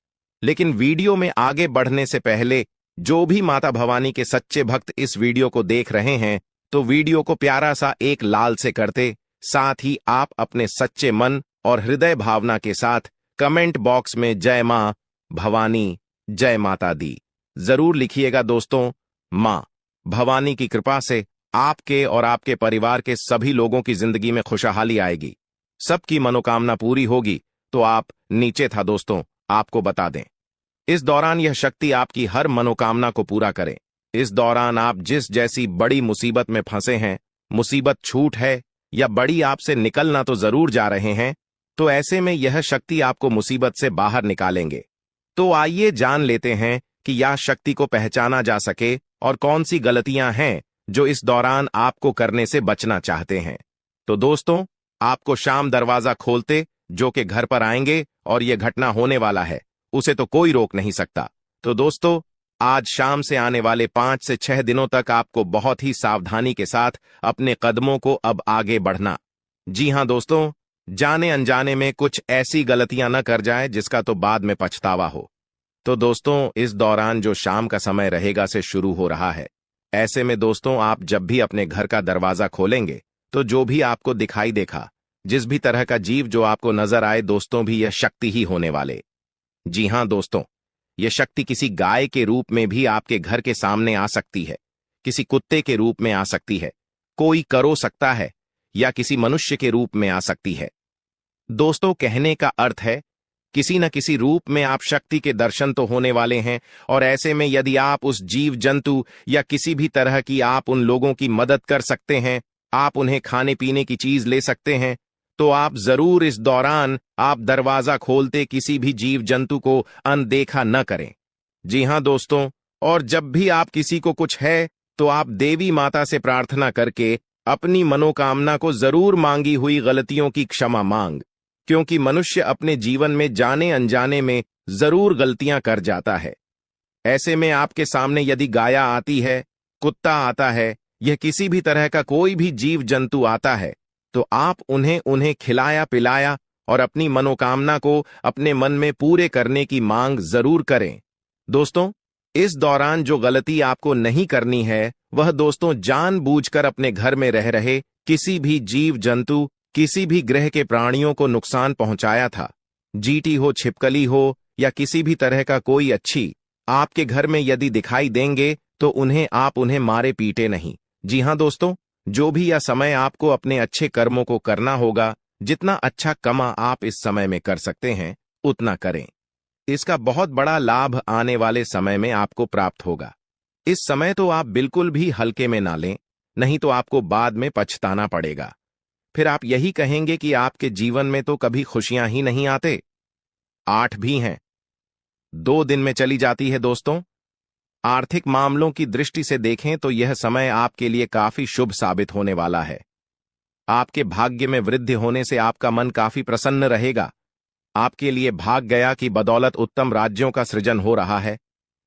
लेकिन वीडियो में आगे बढ़ने से पहले जो भी माता भवानी के सच्चे भक्त इस वीडियो को देख रहे हैं, तो वीडियो को प्यारा सा एक लाल से करते, साथ ही आप अपने सच्चे मन और हृदय भावना के साथ कमेंट बॉक्स में जय मां भवानी, जय माता दी जरूर लिखिएगा। दोस्तों मां भवानी की कृपा से आपके और आपके परिवार के सभी लोगों की जिंदगी में खुशहाली आएगी, सबकी मनोकामना पूरी होगी। तो आप नीचे था दोस्तों, आपको बता दें इस दौरान यह शक्ति आपकी हर मनोकामना को पूरा करे। इस दौरान आप जिस जैसी बड़ी मुसीबत में फंसे हैं, मुसीबत छूट है या बड़ी आपसे निकलना तो जरूर जा रहे हैं, तो ऐसे में यह शक्ति आपको मुसीबत से बाहर निकालेंगे। तो आइए जान लेते हैं कि यह शक्ति को पहचाना जा सके और कौन सी गलतियां हैं जो इस दौरान आपको करने से बचना चाहते हैं। तो दोस्तों आपको शाम दरवाजा खोलते जो कि घर पर आएंगे और यह घटना होने वाला है, उसे तो कोई रोक नहीं सकता। तो दोस्तों आज शाम से आने वाले 5 से 6 दिनों तक आपको बहुत ही सावधानी के साथ अपने कदमों को अब आगे बढ़ना। जी हां दोस्तों, जाने अनजाने में कुछ ऐसी गलतियां न कर जाए जिसका तो बाद में पछतावा हो। तो दोस्तों इस दौरान जो शाम का समय रहेगा से शुरू हो रहा है। ऐसे में दोस्तों आप जब भी अपने घर का दरवाजा खोलेंगे तो जो भी आपको दिखाई देखा, जिस भी तरह का जीव जो आपको नजर आए, दोस्तों भी यह शक्ति ही होने वाले। जी हां दोस्तों, यह शक्ति किसी गाय के रूप में भी आपके घर के सामने आ सकती है, किसी कुत्ते के रूप में आ सकती है, कोई करो सकता है, या किसी मनुष्य के रूप में आ सकती है। दोस्तों कहने का अर्थ है किसी न किसी रूप में आप शक्ति के दर्शन तो होने वाले हैं। और ऐसे में यदि आप उस जीव जंतु या किसी भी तरह की आप उन लोगों की मदद कर सकते हैं, आप उन्हें खाने पीने की चीज ले सकते हैं, तो आप जरूर इस दौरान आप दरवाजा खोलते किसी भी जीव जंतु को अनदेखा न करें। जी हां दोस्तों, और जब भी आप किसी को कुछ है तो आप देवी माता से प्रार्थना करके अपनी मनोकामना को जरूर मांगी हुई गलतियों की क्षमा मांग, क्योंकि मनुष्य अपने जीवन में जाने अनजाने में जरूर गलतियां कर जाता है। ऐसे में आपके सामने यदि गाया आती है, कुत्ता आता है, यह किसी भी तरह का कोई भी जीव जंतु आता है, तो आप उन्हें खिलाया पिलाया और अपनी मनोकामना को अपने मन में पूरे करने की मांग जरूर करें। दोस्तों इस दौरान जो गलती आपको नहीं करनी है, वह दोस्तों जानबूझकर अपने घर में रह रहे किसी भी जीव जंतु, किसी भी ग्रह के प्राणियों को नुकसान पहुंचाया था। जीटी हो, छिपकली हो या किसी भी तरह का कोई अच्छी आपके घर में यदि दिखाई देंगे तो आप उन्हें मारे पीटे नहीं। जी हां दोस्तों, जो भी यह समय आपको अपने अच्छे कर्मों को करना होगा, जितना अच्छा कमा आप इस समय में कर सकते हैं उतना करें। इसका बहुत बड़ा लाभ आने वाले समय में आपको प्राप्त होगा। इस समय तो आप बिल्कुल भी हल्के में ना लें, नहीं तो आपको बाद में पछताना पड़ेगा। फिर आप यही कहेंगे कि आपके जीवन में तो कभी खुशियां ही नहीं आते। 8 भी हैं। 2 दिन में चली जाती है दोस्तों। आर्थिक मामलों की दृष्टि से देखें तो यह समय आपके लिए काफी शुभ साबित होने वाला है। आपके भाग्य में वृद्धि होने से आपका मन काफी प्रसन्न रहेगा। आपके लिए भाग गया की बदौलत उत्तम राज्यों का सृजन हो रहा है।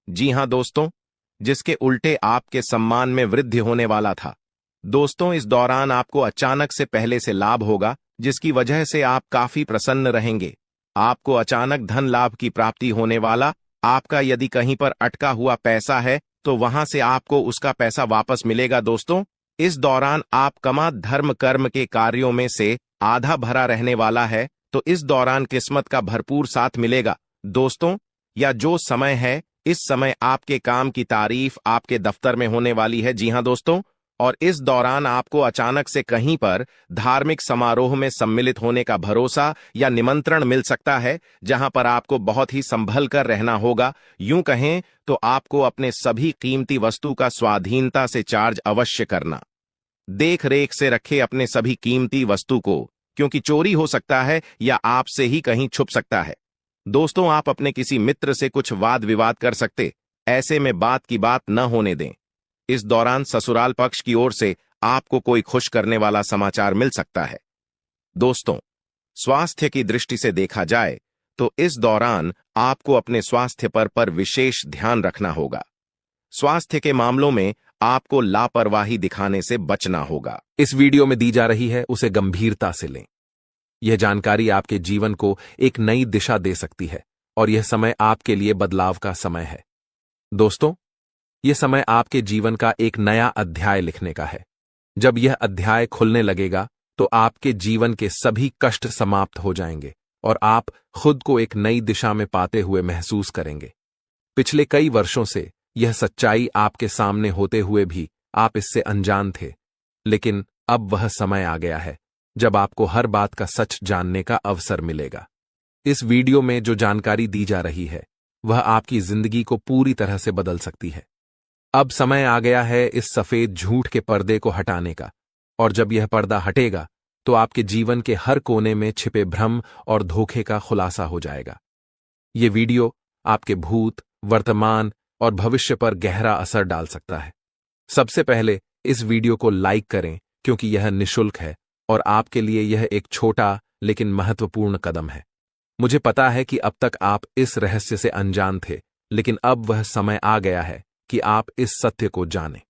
जी हां दोस्तों, जिसके उल्टे आपके सम्मान में वृद्धि होने वाला था। दोस्तों, इस दौरान आपको अचानक से पहले से लाभ होगा, जिसकी वजह से आप काफी प्रसन्न रहेंगे। आपको अचानक धन लाभ की प्राप्ति होने वाला। आपका यदि कहीं पर अटका हुआ पैसा है तो वहां से आपको उसका पैसा वापस मिलेगा। दोस्तों, इस दौरान आप कमा धर्म कर्म के कार्यों में से आधा भरा रहने वाला है, तो इस दौरान किस्मत का भरपूर साथ मिलेगा। दोस्तों, या जो समय है, इस समय आपके काम की तारीफ आपके दफ्तर में होने वाली है। जी हां दोस्तों, और इस दौरान आपको अचानक से कहीं पर धार्मिक समारोह में सम्मिलित होने का भरोसा या निमंत्रण मिल सकता है, जहां पर आपको बहुत ही संभल कर रहना होगा। यूं कहें तो आपको अपने सभी कीमती वस्तु का स्वाधीनता से चार्ज अवश्य करना। देख रेख से रखे अपने सभी कीमती वस्तु को, क्योंकि चोरी हो सकता है या आपसे ही कहीं छुप सकता है। दोस्तों, आप अपने किसी मित्र से कुछ वाद विवाद कर सकते, ऐसे में बात की बात न होने दें। इस दौरान ससुराल पक्ष की ओर से आपको कोई खुश करने वाला समाचार मिल सकता है। दोस्तों, स्वास्थ्य की दृष्टि से देखा जाए तो इस दौरान आपको अपने स्वास्थ्य पर विशेष ध्यान रखना होगा। स्वास्थ्य के मामलों में आपको लापरवाही दिखाने से बचना होगा। इस वीडियो में दी जा रही है उसे गंभीरता से लें। यह जानकारी आपके जीवन को एक नई दिशा दे सकती है और यह समय आपके लिए बदलाव का समय है। दोस्तों, यह समय आपके जीवन का एक नया अध्याय लिखने का है। जब यह अध्याय खुलने लगेगा तो आपके जीवन के सभी कष्ट समाप्त हो जाएंगे और आप खुद को एक नई दिशा में पाते हुए महसूस करेंगे। पिछले कई वर्षों से यह सच्चाई आपके सामने होते हुए भी आप इससे अनजान थे, लेकिन अब वह समय आ गया है जब आपको हर बात का सच जानने का अवसर मिलेगा। इस वीडियो में जो जानकारी दी जा रही है वह आपकी जिंदगी को पूरी तरह से बदल सकती है। अब समय आ गया है इस सफेद झूठ के पर्दे को हटाने का, और जब यह पर्दा हटेगा तो आपके जीवन के हर कोने में छिपे भ्रम और धोखे का खुलासा हो जाएगा। यह वीडियो आपके भूत, वर्तमान और भविष्य पर गहरा असर डाल सकता है। सबसे पहले इस वीडियो को लाइक करें, क्योंकि यह निःशुल्क है और आपके लिए यह एक छोटा लेकिन महत्वपूर्ण कदम है। मुझे पता है कि अब तक आप इस रहस्य से अनजान थे, लेकिन अब वह समय आ गया है कि आप इस सत्य को जानें।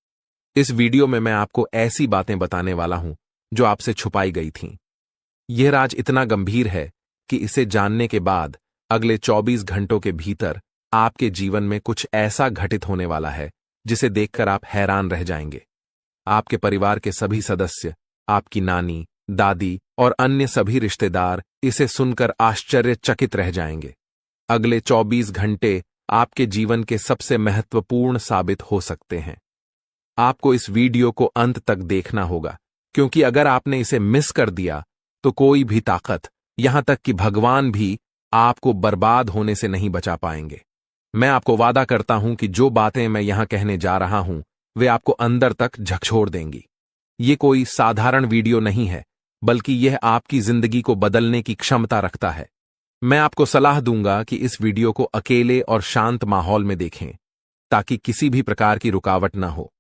इस वीडियो में मैं आपको ऐसी बातें बताने वाला हूं जो आपसे छुपाई गई थीं। यह राज इतना गंभीर है कि इसे जानने के बाद अगले 24 घंटों के भीतर आपके जीवन में कुछ ऐसा घटित होने वाला है जिसे देखकर आप हैरान रह जाएंगे। आपके परिवार के सभी सदस्य, आपकी नानी, दादी और अन्य सभी रिश्तेदार इसे सुनकर आश्चर्यचकित रह जाएंगे। अगले 24 घंटे आपके जीवन के सबसे महत्वपूर्ण साबित हो सकते हैं। आपको इस वीडियो को अंत तक देखना होगा, क्योंकि अगर आपने इसे मिस कर दिया तो कोई भी ताकत, यहां तक कि भगवान भी, आपको बर्बाद होने से नहीं बचा पाएंगे। मैं आपको वादा करता हूं कि जो बातें मैं यहां कहने जा रहा हूं वे आपको अंदर तक झकझोर देंगी। ये कोई साधारण वीडियो नहीं है, बल्कि यह आपकी जिंदगी को बदलने की क्षमता रखता है। मैं आपको सलाह दूंगा कि इस वीडियो को अकेले और शांत माहौल में देखें, ताकि किसी भी प्रकार की रुकावट न हो।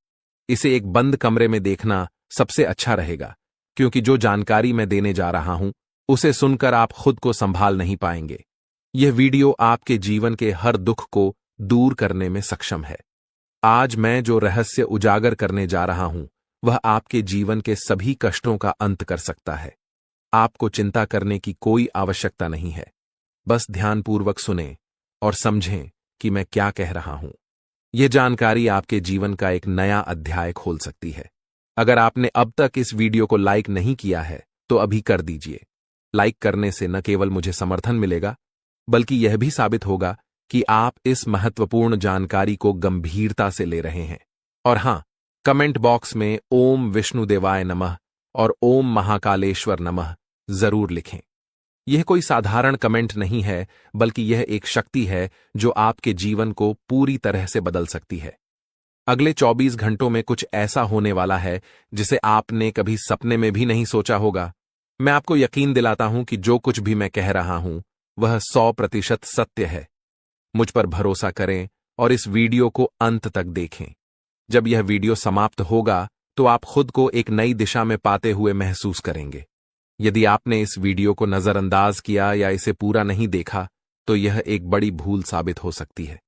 इसे एक बंद कमरे में देखना सबसे अच्छा रहेगा, क्योंकि जो जानकारी मैं देने जा रहा हूं उसे सुनकर आप खुद को संभाल नहीं पाएंगे। यह वीडियो आपके जीवन के हर दुख को दूर करने में सक्षम है। आज मैं जो रहस्य उजागर करने जा रहा हूं वह आपके जीवन के सभी कष्टों का अंत कर सकता है। आपको चिंता करने की कोई आवश्यकता नहीं है। बस ध्यानपूर्वक सुनें और समझें कि मैं क्या कह रहा हूं। यह जानकारी आपके जीवन का एक नया अध्याय खोल सकती है। अगर आपने अब तक इस वीडियो को लाइक नहीं किया है तो अभी कर दीजिए। लाइक करने से न केवल मुझे समर्थन मिलेगा, बल्कि यह भी साबित होगा कि आप इस महत्वपूर्ण जानकारी को गंभीरता से ले रहे हैं। और हां, कमेंट बॉक्स में ओम विष्णुदेवाय नमः और ओम महाकालेश्वर नमः जरूर लिखें। यह कोई साधारण कमेंट नहीं है, बल्कि यह एक शक्ति है जो आपके जीवन को पूरी तरह से बदल सकती है। अगले 24 घंटों में कुछ ऐसा होने वाला है जिसे आपने कभी सपने में भी नहीं सोचा होगा। मैं आपको यकीन दिलाता हूं कि जो कुछ भी मैं कह रहा हूं वह 100% सत्य है। मुझ पर भरोसा करें और इस वीडियो को अंत तक देखें। जब यह वीडियो समाप्त होगा तो आप खुद को एक नई दिशा में पाते हुए महसूस करेंगे। यदि आपने इस वीडियो को नजरअंदाज किया या इसे पूरा नहीं देखा तो यह एक बड़ी भूल साबित हो सकती है।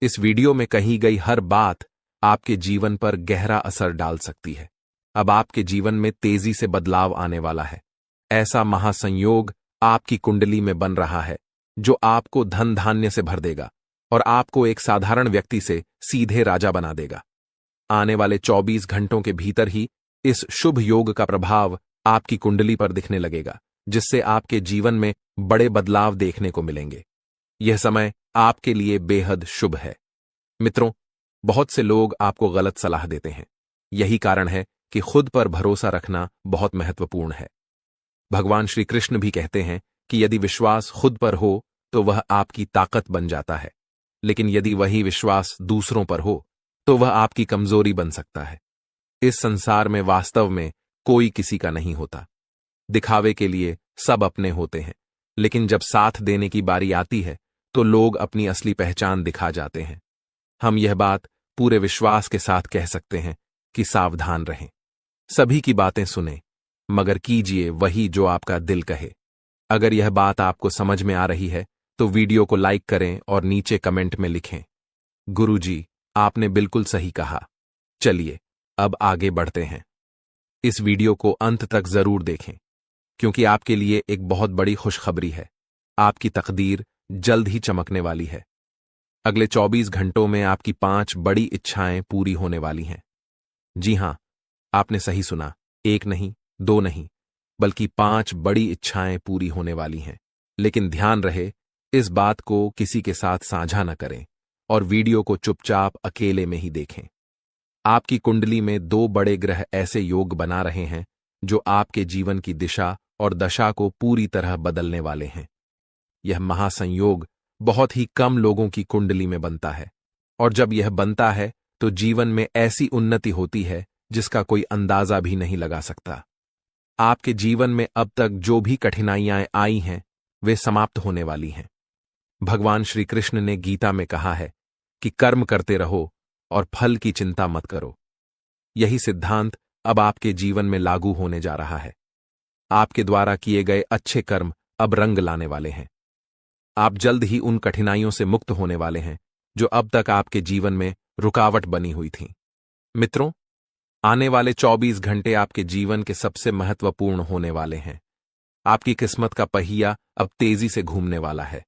इस वीडियो में कही गई हर बात आपके जीवन पर गहरा असर डाल सकती है। अब आपके जीवन में तेजी से बदलाव आने वाला है। ऐसा महासंयोग आपकी कुंडली में बन रहा है जो आपको धन धान्य से भर देगा और आपको एक साधारण व्यक्ति से सीधे राजा बना देगा। आने वाले 24 घंटों के भीतर ही इस शुभ योग का प्रभाव आपकी कुंडली पर दिखने लगेगा, जिससे आपके जीवन में बड़े बदलाव देखने को मिलेंगे। यह समय आपके लिए बेहद शुभ है। मित्रों, बहुत से लोग आपको गलत सलाह देते हैं। यही कारण है कि खुद पर भरोसा रखना बहुत महत्वपूर्ण है। भगवान श्री कृष्ण भी कहते हैं कि यदि विश्वास खुद पर हो तो वह आपकी ताकत बन जाता है, लेकिन यदि वही विश्वास दूसरों पर हो तो वह आपकी कमजोरी बन सकता है। इस संसार में वास्तव में कोई किसी का नहीं होता। दिखावे के लिए सब अपने होते हैं, लेकिन जब साथ देने की बारी आती है तो लोग अपनी असली पहचान दिखा जाते हैं। हम यह बात पूरे विश्वास के साथ कह सकते हैं कि सावधान रहें। सभी की बातें सुनें, मगर कीजिए वही जो आपका दिल कहे। अगर यह बात आपको समझ में आ रही है तो वीडियो को लाइक करें और नीचे कमेंट में लिखें, गुरुजी, आपने बिल्कुल सही कहा। चलिए अब आगे बढ़ते हैं। इस वीडियो को अंत तक जरूर देखें, क्योंकि आपके लिए एक बहुत बड़ी खुशखबरी है। आपकी तकदीर जल्द ही चमकने वाली है। अगले 24 घंटों में आपकी 5 बड़ी इच्छाएं पूरी होने वाली हैं। जी हां, आपने सही सुना, एक नहीं, 2 नहीं, बल्कि 5 बड़ी इच्छाएं पूरी होने वाली हैं। लेकिन ध्यान रहे, इस बात को किसी के साथ साझा न करें और वीडियो को चुपचाप अकेले में ही देखें। आपकी कुंडली में 2 बड़े ग्रह ऐसे योग बना रहे हैं जो आपके जीवन की दिशा और दशा को पूरी तरह बदलने वाले हैं। यह महासंयोग बहुत ही कम लोगों की कुंडली में बनता है, और जब यह बनता है तो जीवन में ऐसी उन्नति होती है जिसका कोई अंदाजा भी नहीं लगा सकता। आपके जीवन में अब तक जो भी कठिनाइयां आई हैं वे समाप्त होने वाली हैं। भगवान श्री कृष्ण ने गीता में कहा है कि कर्म करते रहो और फल की चिंता मत करो। यही सिद्धांत अब आपके जीवन में लागू होने जा रहा है। आपके द्वारा किए गए अच्छे कर्म अब रंग लाने वाले हैं। आप जल्द ही उन कठिनाइयों से मुक्त होने वाले हैं जो अब तक आपके जीवन में रुकावट बनी हुई थीं। मित्रों, आने वाले 24 घंटे आपके जीवन के सबसे महत्वपूर्ण होने वाले हैं। आपकी किस्मत का पहिया अब तेजी से घूमने वाला है।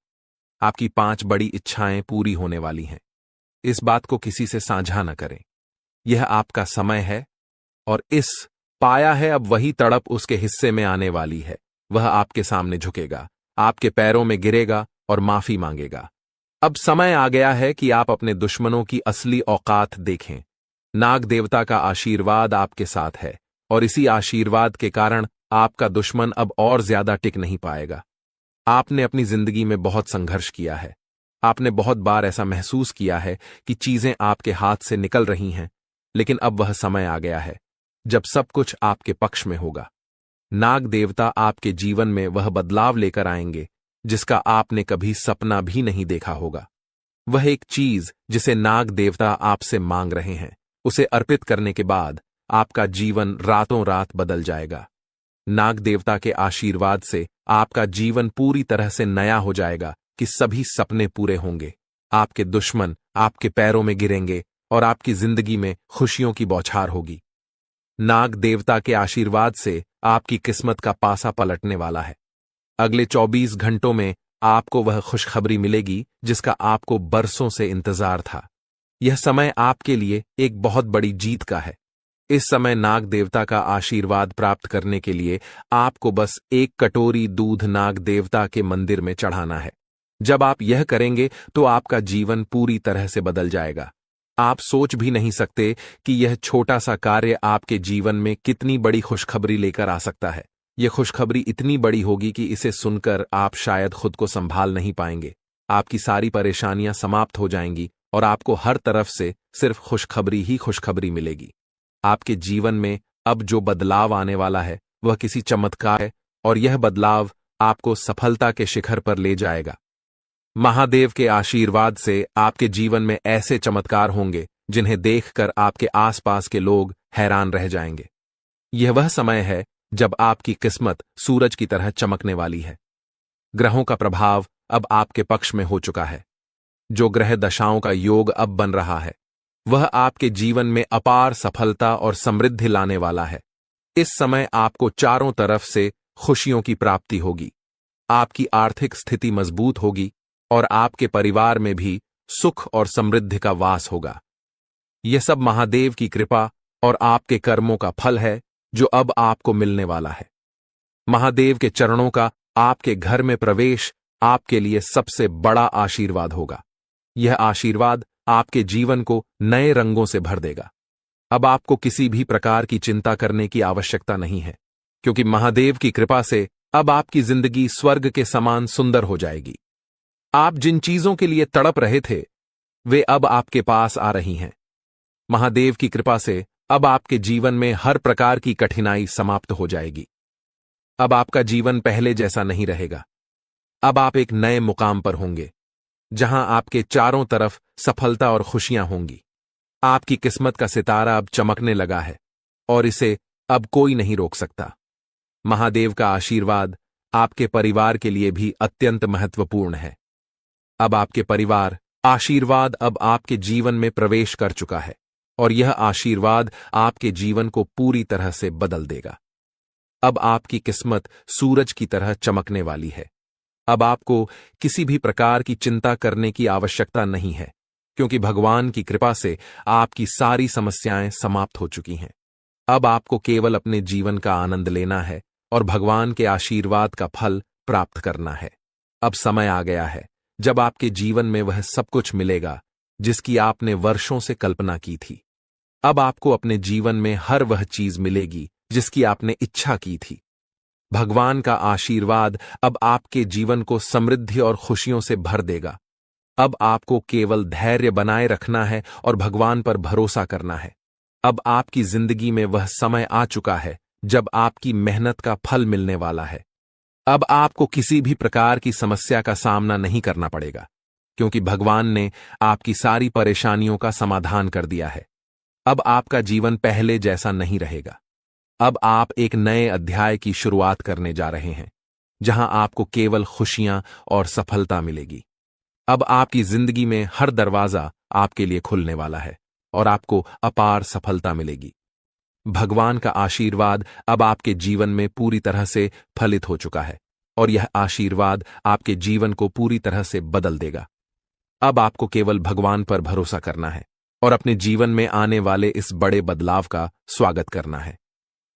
आपकी 5 बड़ी इच्छाएं पूरी होने वाली हैं। इस बात को किसी से साझा न करें। यह आपका समय है, और इस पाया है अब वही तड़प उसके हिस्से में आने वाली है। वह आपके सामने झुकेगा, आपके पैरों में गिरेगा और माफी मांगेगा। अब समय आ गया है कि आप अपने दुश्मनों की असली औकात देखें। नाग देवता का आशीर्वाद आपके साथ है, और इसी आशीर्वाद के कारण आपका दुश्मन अब और ज्यादा टिक नहीं पाएगा। आपने अपनी जिंदगी में बहुत संघर्ष किया है। आपने बहुत बार ऐसा महसूस किया है कि चीजें आपके हाथ से निकल रही हैं, लेकिन अब वह समय आ गया है जब सब कुछ आपके पक्ष में होगा। नाग देवता आपके जीवन में वह बदलाव लेकर आएंगे जिसका आपने कभी सपना भी नहीं देखा होगा। वह एक चीज जिसे नाग देवता आपसे मांग रहे हैं, उसे अर्पित करने के बाद आपका जीवन रातों रात बदल जाएगा। नाग देवता के आशीर्वाद से आपका जीवन पूरी तरह से नया हो जाएगा कि सभी सपने पूरे होंगे। आपके दुश्मन आपके पैरों में गिरेंगे और आपकी जिंदगी में खुशियों की बौछार होगी। नाग देवता के आशीर्वाद से आपकी किस्मत का पासा पलटने वाला है। अगले 24 घंटों में आपको वह खुशखबरी मिलेगी जिसका आपको बरसों से इंतजार था। यह समय आपके लिए एक बहुत बड़ी जीत का है। इस समय नाग देवता का आशीर्वाद प्राप्त करने के लिए आपको बस 1 कटोरी दूध नाग देवता के मंदिर में चढ़ाना है। जब आप यह करेंगे तो आपका जीवन पूरी तरह से बदल जाएगा। आप सोच भी नहीं सकते कि यह छोटा सा कार्य आपके जीवन में कितनी बड़ी खुशखबरी लेकर आ सकता है। यह खुशखबरी इतनी बड़ी होगी कि इसे सुनकर आप शायद खुद को संभाल नहीं पाएंगे। आपकी सारी परेशानियां समाप्त हो जाएंगी और आपको हर तरफ से सिर्फ खुशखबरी ही खुशखबरी मिलेगी। आपके जीवन में अब जो बदलाव आने वाला है वह किसी चमत्कार है, और यह बदलाव आपको सफलता के शिखर पर ले जाएगा। महादेव के आशीर्वाद से आपके जीवन में ऐसे चमत्कार होंगे जिन्हें देखकर आपके आसपास के लोग हैरान रह जाएंगे। यह वह समय है जब आपकी किस्मत सूरज की तरह चमकने वाली है। ग्रहों का प्रभाव अब आपके पक्ष में हो चुका है। जो ग्रह दशाओं का योग अब बन रहा है वह आपके जीवन में अपार सफलता और समृद्धि लाने वाला है। इस समय आपको चारों तरफ से खुशियों की प्राप्ति होगी। आपकी आर्थिक स्थिति मजबूत होगी और आपके परिवार में भी सुख और समृद्धि का वास होगा। यह सब महादेव की कृपा और आपके कर्मों का फल है जो अब आपको मिलने वाला है। महादेव के चरणों का आपके घर में प्रवेश आपके लिए सबसे बड़ा आशीर्वाद होगा। यह आशीर्वाद आपके जीवन को नए रंगों से भर देगा। अब आपको किसी भी प्रकार की चिंता करने की आवश्यकता नहीं है, क्योंकि महादेव की कृपा से अब आपकी जिंदगी स्वर्ग के समान सुंदर हो जाएगी। आप जिन चीजों के लिए तड़प रहे थे वे अब आपके पास आ रही हैं। महादेव की कृपा से अब आपके जीवन में हर प्रकार की कठिनाई समाप्त हो जाएगी। अब आपका जीवन पहले जैसा नहीं रहेगा। अब आप एक नए मुकाम पर होंगे जहां आपके चारों तरफ सफलता और खुशियां होंगी। आपकी किस्मत का सितारा अब चमकने लगा है और इसे अब कोई नहीं रोक सकता। महादेव का आशीर्वाद आपके परिवार के लिए भी अत्यंत महत्वपूर्ण है। अब आपके परिवार आशीर्वाद अब आपके जीवन में प्रवेश कर चुका है और यह आशीर्वाद आपके जीवन को पूरी तरह से बदल देगा। अब आपकी किस्मत सूरज की तरह चमकने वाली है। अब आपको किसी भी प्रकार की चिंता करने की आवश्यकता नहीं है, क्योंकि भगवान की कृपा से आपकी सारी समस्याएं समाप्त हो चुकी हैं। अब आपको केवल अपने जीवन का आनंद लेना है और भगवान के आशीर्वाद का फल प्राप्त करना है। अब समय आ गया है जब आपके जीवन में वह सब कुछ मिलेगा जिसकी आपने वर्षों से कल्पना की थी। अब आपको अपने जीवन में हर वह चीज मिलेगी जिसकी आपने इच्छा की थी। भगवान का आशीर्वाद अब आपके जीवन को समृद्धि और खुशियों से भर देगा। अब आपको केवल धैर्य बनाए रखना है और भगवान पर भरोसा करना है। अब आपकी जिंदगी में वह समय आ चुका है जब आपकी मेहनत का फल मिलने वाला है। अब आपको किसी भी प्रकार की समस्या का सामना नहीं करना पड़ेगा, क्योंकि भगवान ने आपकी सारी परेशानियों का समाधान कर दिया है। अब आपका जीवन पहले जैसा नहीं रहेगा। अब आप एक नए अध्याय की शुरुआत करने जा रहे हैं, जहां आपको केवल खुशियां और सफलता मिलेगी। अब आपकी जिंदगी में हर दरवाजा आपके लिए खुलने वाला है और आपको अपार सफलता मिलेगी। भगवान का आशीर्वाद अब आपके जीवन में पूरी तरह से फलित हो चुका है और यह आशीर्वाद आपके जीवन को पूरी तरह से बदल देगा। अब आपको केवल भगवान पर भरोसा करना है और अपने जीवन में आने वाले इस बड़े बदलाव का स्वागत करना है।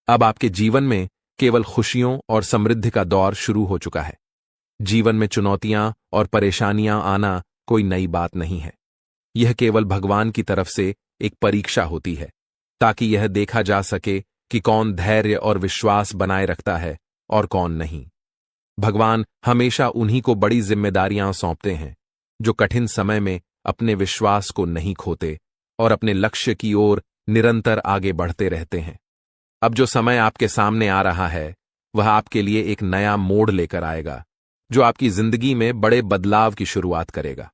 अब आपके जीवन में केवल खुशियों और समृद्धि का दौर शुरू हो चुका है। जीवन में चुनौतियां और परेशानियां आना कोई नई बात नहीं है। यह केवल भगवान की तरफ से एक परीक्षा होती है, ताकि यह देखा जा सके कि कौन धैर्य और विश्वास बनाए रखता है और कौन नहीं। भगवान हमेशा उन्हीं को बड़ी जिम्मेदारियां सौंपते हैं जो कठिन समय में अपने विश्वास को नहीं खोते और अपने लक्ष्य की ओर निरंतर आगे बढ़ते रहते हैं। अब जो समय आपके सामने आ रहा है वह आपके लिए एक नया मोड़ लेकर आएगा, जो आपकी जिंदगी में बड़े बदलाव की शुरुआत करेगा।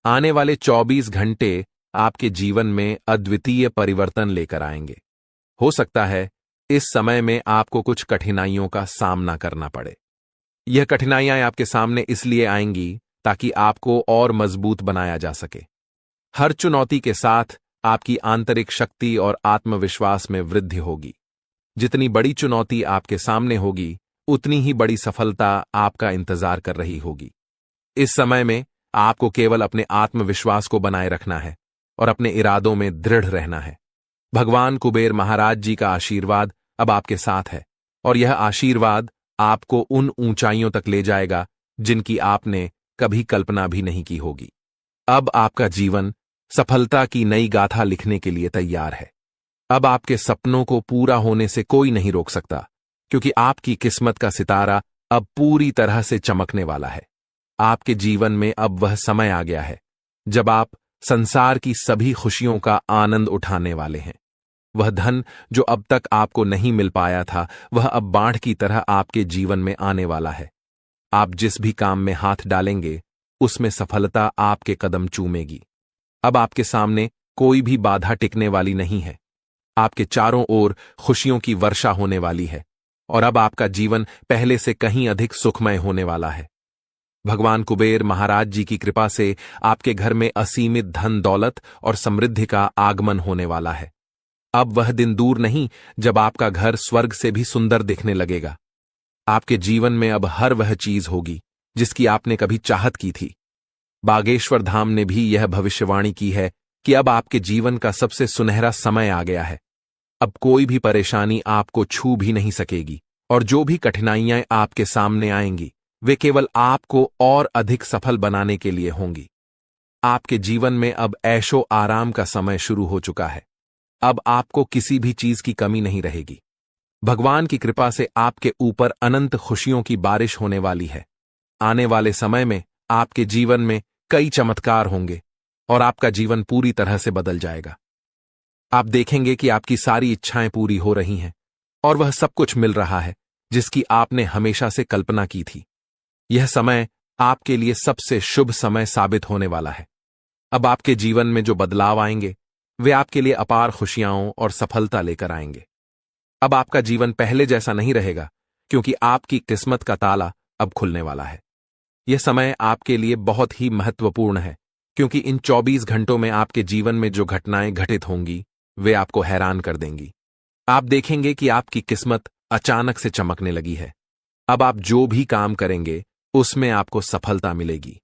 आने वाले 24 घंटे आपके जीवन में अद्वितीय परिवर्तन लेकर आएंगे। हो सकता है इस समय में आपको कुछ कठिनाइयों का सामना करना पड़े। यह कठिनाइयां आपके सामने इसलिए आएंगी ताकि आपको और मजबूत बनाया जा सके। हर चुनौती के साथ आपकी आंतरिक शक्ति और आत्मविश्वास में वृद्धि होगी। जितनी बड़ी चुनौती आपके सामने होगी, उतनी ही बड़ी सफलता आपका इंतजार कर रही होगी। इस समय में आपको केवल अपने आत्मविश्वास को बनाए रखना है और अपने इरादों में दृढ़ रहना है। भगवान कुबेर महाराज जी का आशीर्वाद अब आपके साथ है और यह आशीर्वाद आपको उन ऊंचाइयों तक ले जाएगा जिनकी आपने कभी कल्पना भी नहीं की होगी। अब आपका जीवन सफलता की नई गाथा लिखने के लिए तैयार है। अब आपके सपनों को पूरा होने से कोई नहीं रोक सकता, क्योंकि आपकी किस्मत का सितारा अब पूरी तरह से चमकने वाला है। आपके जीवन में अब वह समय आ गया है जब आप संसार की सभी खुशियों का आनंद उठाने वाले हैं। वह धन जो अब तक आपको नहीं मिल पाया था, वह अब बाढ़ की तरह आपके जीवन में आने वाला है। आप जिस भी काम में हाथ डालेंगे उसमें सफलता आपके कदम चूमेगी। अब आपके सामने कोई भी बाधा टिकने वाली नहीं है। आपके चारों ओर खुशियों की वर्षा होने वाली है और अब आपका जीवन पहले से कहीं अधिक सुखमय होने वाला है। भगवान कुबेर महाराज जी की कृपा से आपके घर में असीमित धन दौलत और समृद्धि का आगमन होने वाला है। अब वह दिन दूर नहीं जब आपका घर स्वर्ग से भी सुंदर दिखने लगेगा। आपके जीवन में अब हर वह चीज होगी जिसकी आपने कभी चाहत की थी। बागेश्वर धाम ने भी यह भविष्यवाणी की है कि अब आपके जीवन का सबसे सुनहरा समय आ गया है। अब कोई भी परेशानी आपको छू भी नहीं सकेगी और जो भी कठिनाइयां आपके सामने आएंगी वे केवल आपको और अधिक सफल बनाने के लिए होंगी। आपके जीवन में अब ऐशो आराम का समय शुरू हो चुका है। अब आपको किसी भी चीज की कमी नहीं रहेगी। भगवान की कृपा से आपके ऊपर अनंत खुशियों की बारिश होने वाली है। आने वाले समय में आपके जीवन में कई चमत्कार होंगे और आपका जीवन पूरी तरह से बदल जाएगा। आप देखेंगे कि आपकी सारी इच्छाएं पूरी हो रही हैं और वह सब कुछ मिल रहा है जिसकी आपने हमेशा से कल्पना की थी। यह समय आपके लिए सबसे शुभ समय साबित होने वाला है। अब आपके जीवन में जो बदलाव आएंगे वे आपके लिए अपार खुशियां और सफलता लेकर आएंगे। अब आपका जीवन पहले जैसा नहीं रहेगा क्योंकि आपकी किस्मत का ताला अब खुलने वाला है। यह समय आपके लिए बहुत ही महत्वपूर्ण है क्योंकि इन 24 घंटों में आपके जीवन में जो घटनाएं घटित होंगी वे आपको हैरान कर देंगी। आप देखेंगे कि आपकी किस्मत अचानक से चमकने लगी है। अब आप जो भी काम करेंगे उसमें आपको सफलता मिलेगी।